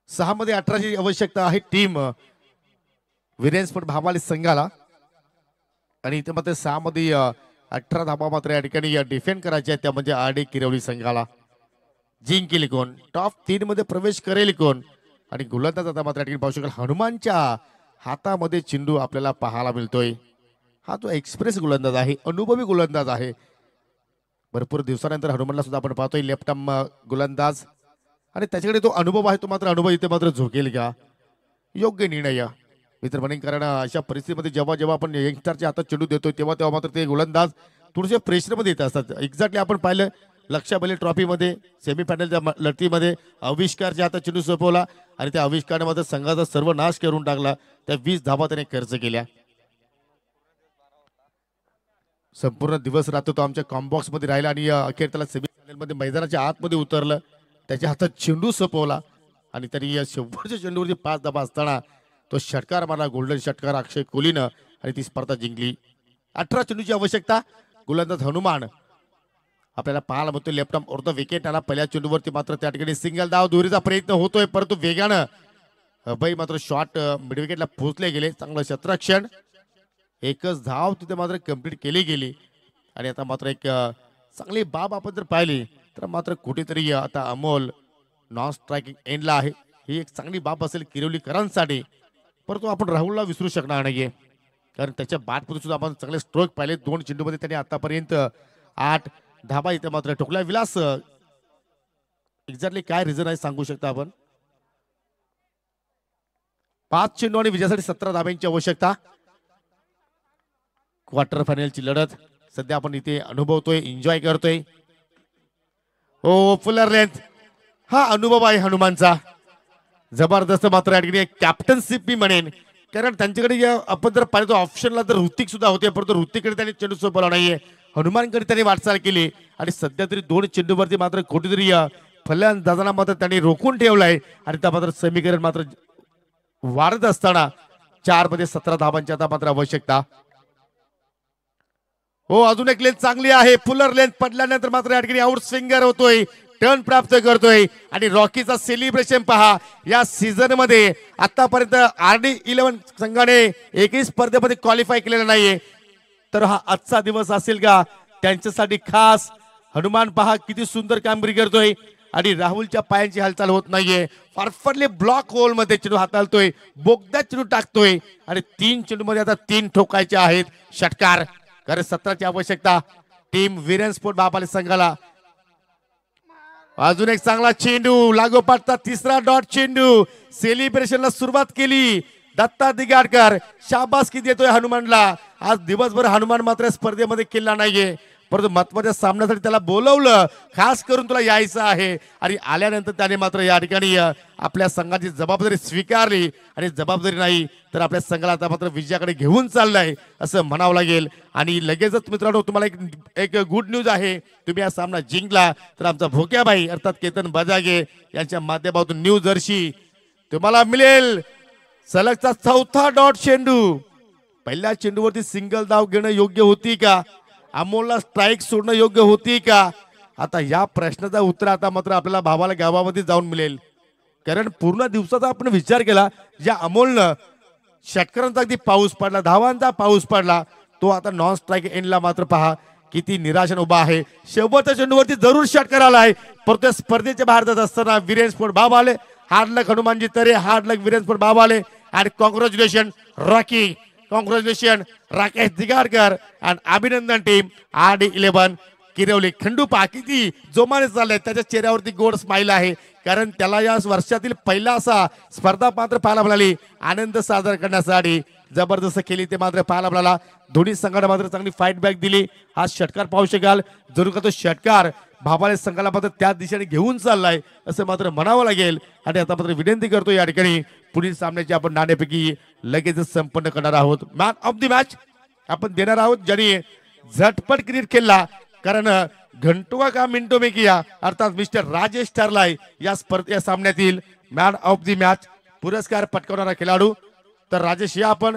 सहा मध्ये 18ची आवश्यकता आहे टीम विरेन्स्पोर्ट भावाली संघाला. आणि इथे मात्र 6 मध्ये 18 धावा मात्र या ठिकाणी डिफेंड करायचे आहेत, त्या म्हणजे आरडी किरवली संघाला. जिंकेल कोण, टॉप 3 मध्ये प्रवेश करेल कोण. आणि गोलंदाज आता मात्र या ठिकाणी पाहू शकाल हनुमानच्या हातामध्ये चेंडू आपल्याला पाहायला मिळतोय. हा तो एक्सप्रेस गोलंदाज आहे, अनुभवी गोलंदाज आहे. भरपूर दिवसानंतर हनुमानला सुद्धा आपण पाहतोय लेफ्ट आर्म गोलंदाज, आणि त्याच्याकडे तो अनुभव आहे. तो मात्र अनुभव इथे मात्र झोकेल का, योग्य निर्णय मित्र म्हणेन. कारण अशा परिस्थितीमध्ये जेव्हा जेव्हा आपण यंगस्टरच्या हातात चेंडू देतोय तेव्हा तेव्हा मात्र ते गोलंदाज थोडेसे प्रेशरमध्ये येत असतात. एक्झॅक्टली आपण पाहिलं लक्षाबली ट्रॉफीमध्ये सेमीफायनलच्या लढतीमध्ये आविष्कारच्या हातात चेंडू सोपवला आणि त्या आविष्कारने मात्र संघाचा सर्वनाश करून टाकला. त्या 20 धावा त्याने खर्च केल्या. संपूर्ण दिवस रात्र तो आमच्या कॉम्बॉक्स मध्ये राहिला आणि अखेर त्याला सेमीफायनल मध्ये मैदानाच्या आतमध्ये उतरलं, त्याच्या हातात चेंडू सोपवला आणि तरी या शेवटच्या चेंडूवरती 5 धावा असताना तो षटकार मारला, गोल्डन षटकार अक्षय कोहलीनं, आणि ती स्पर्धा जिंकली. 18 चेंडूची आवश्यकता. गोलंदाज हनुमान आपल्याला पाहायला मिळतो left arm of the wicket आला. पहिल्या चेंडूवरती मात्र त्या ठिकाणी सिंगल धाव दुहेरीचा प्रयत्न होतोय, परंतु वेगानं अभय मात्र शॉट मिड विकेटला पोहोचले गेले. चांगलं क्षेत्ररक्षण, एकच धाव तिथे मात्र कंप्लीट केली गेली. आणि आता मात्र एक चांगली बाब आपण जर पाहिली तर मात्र कुठेतरी आता अमोल नॉन स्ट्रायकिंग एंडला आहे. ही एक चांगली बाब असेल किरवलीकरांसाठी, परंतु आपण राहुलला विसरू शकणार नाहीये, कारण त्याच्या बॅटमध्ये सुद्धा आपण चांगले स्ट्रोक पाहिले. 2 चेंडूमध्ये त्याने आतापर्यंत 8 धाबा इथे मात्र ठोकल्या. विलास एक्झॅक्टली काय रिझन आहे सांगू शकता आपण? 5 चेंडू आणि विजयासाठी 17 धाब्यांची आवश्यकता. क्वार्टर फायनलची लढत सध्या आपण इथे अनुभवतोय, एन्जॉय करतोय. हो, फुलर लेंथ हा अनुभव आहे हनुमानचा, जबरदस्त. मात्र या ठिकाणी कॅप्टनशिप मी म्हणेन, कारण त्यांच्याकडे आपण जर पाहिलं ऑप्शनला तर ऋतिक सुद्धा होते, परंतु ऋतिककडे त्यांनी चेंडू सोपवला नाहीये. हनुमानकडे त्यांनी वाटचाल केली आणि सध्या तरी 2 चेंडूवरती मात्र कुठेतरी फलंदाजांना मात्र त्यांनी रोखून ठेवलाय आणि त्या मात्र समीकरण मात्र वाढत असताना 4 मध्ये 17 धावांची आता मात्र आवश्यकता. हो अजून एक लेंथ चांगली आहे. फुलर लेंथ पडल्यानंतर मात्र या ठिकाणी आउट स्विंगर होतोय, टर्न प्राप्त करतोय आणि रॉकीचा सेलिब्रेशन पहा. या सीझन मध्ये आतापर्यंत RD11 संघाने एकही स्पर्धेमध्ये क्वालिफाय केलेला नाहीये, तर हा आजचा दिवस असेल का त्यांच्यासाठी खास. हनुमान पहा किती सुंदर कामगिरी करतोय आणि राहुलच्या पायांची हालचाल होत नाहीये. परफेक्टली ब्लॉक होल मध्ये चेंडू हाताळतोय, बोगद्यात चेंडू टाकतोय आणि 3 चेंडू मध्ये आता 3 ठोकायचे आहेत. षटकार कारण 17ची आवश्यकता टीम वीरेन स्पोर्ट बापाले संघाला. अजून एक चांगला चेंडू लागोपाठचा तिसरा डॉट चेंडू. सेलिब्रेशनला सुरुवात केली दत्ता दिगाडकर. शाबासकी देतोय हनुमानला. आज दिवसभर हनुमान मात्र स्पर्धेमध्ये केला नाहीये, परंतु महत्वाच्या सामन्यासाठी त्याला बोलवलं, खास करून तुला यायचं आहे आणि आल्यानंतर त्याने मात्र या ठिकाणी आपल्या संघाची जबाबदारी स्वीकारली आणि जबाबदारी नाही तर आपल्या संघाला आता मात्र विजयाकडे घेऊन चाललाय असं म्हणावं लागेल. आणि लगेचच मित्रांनो तुम्हाला एक गुड न्यूज आहे. तुम्ही हा सामना जिंकला तर आमचा भोक्याबाई अर्थात केतन बजागे यांच्या माध्यमातून न्यू जर्सी तुम्हाला मिळेल. सलगचा 4था डॉट चेंडू. पहिल्या चेंडूवरती सिंगल धाव घेणं योग्य होती का? अमोलला स्ट्राईक सोडणं योग्य होती का? आता या प्रश्नाचा उत्तर आता मात्र आपल्याला भावाला गावामध्ये जाऊन मिळेल. कारण पूर्ण दिवसाचा आपण विचार केला, ज्या अमोलनं षटकारांचा अगदी पाऊस पडला, धावांचा पाऊस पडला, तो आता नॉन स्ट्राईक एंडला मात्र पहा किती निराशेने उभा आहे. शेवटच्या चेंडूवरती जरूर षटकार आलाय, परंतु स्पर्धेच्या बाहेर जात असताना वीरेन स्पोर्ट बाबाले हार्ड लक हनुमानजी तरे, हार्ड लक वीरेन स्पोर्ट बाबाले आणि कॉंग्रॅच्युलेशन रॉकी, कॉंग्रॅच्युलेशन राकेश दिगाडकर आणि अभिनंदन टीम RD11 किरवली. खंडू पहा किती जोमाने चाललाय, त्याच्या चेहऱ्यावरती गोड स्माइल आहे कारण त्याला या वर्षातील पहिला असा स्पर्धा मात्र पाहायला मिळाली. आनंद साजरा करण्यासाठी जबरदस्त केली ते मात्र पाहायला मिळाला. दोन्ही संघाने मात्र चांगली फाईट बॅक दिली. हा षटकार पाहू शकाल, जरूर का तो षटकार भावाले संघाला मात्र त्या दिशेने घेऊन चाललाय असं मात्र म्हणावं लागेल. आणि आता मात्र विनंती करतो या ठिकाणी पुढील सामन्याची आपण नाणेफेकी लगेचच संपन्न करणार आहोत. मॅन ऑफ द मॅच आपण देणार आहोत ज्यांनी झटपट क्रिकेट खेळला, कारण घंटों का मिनटों में किया अर्थात मिस्टर राजेश ठरलाय या स्पर्धे सामन्यातील मॅन ऑफ द मॅच पुरस्कार पटकावणारा खेळाडू. तर राजेश या आपण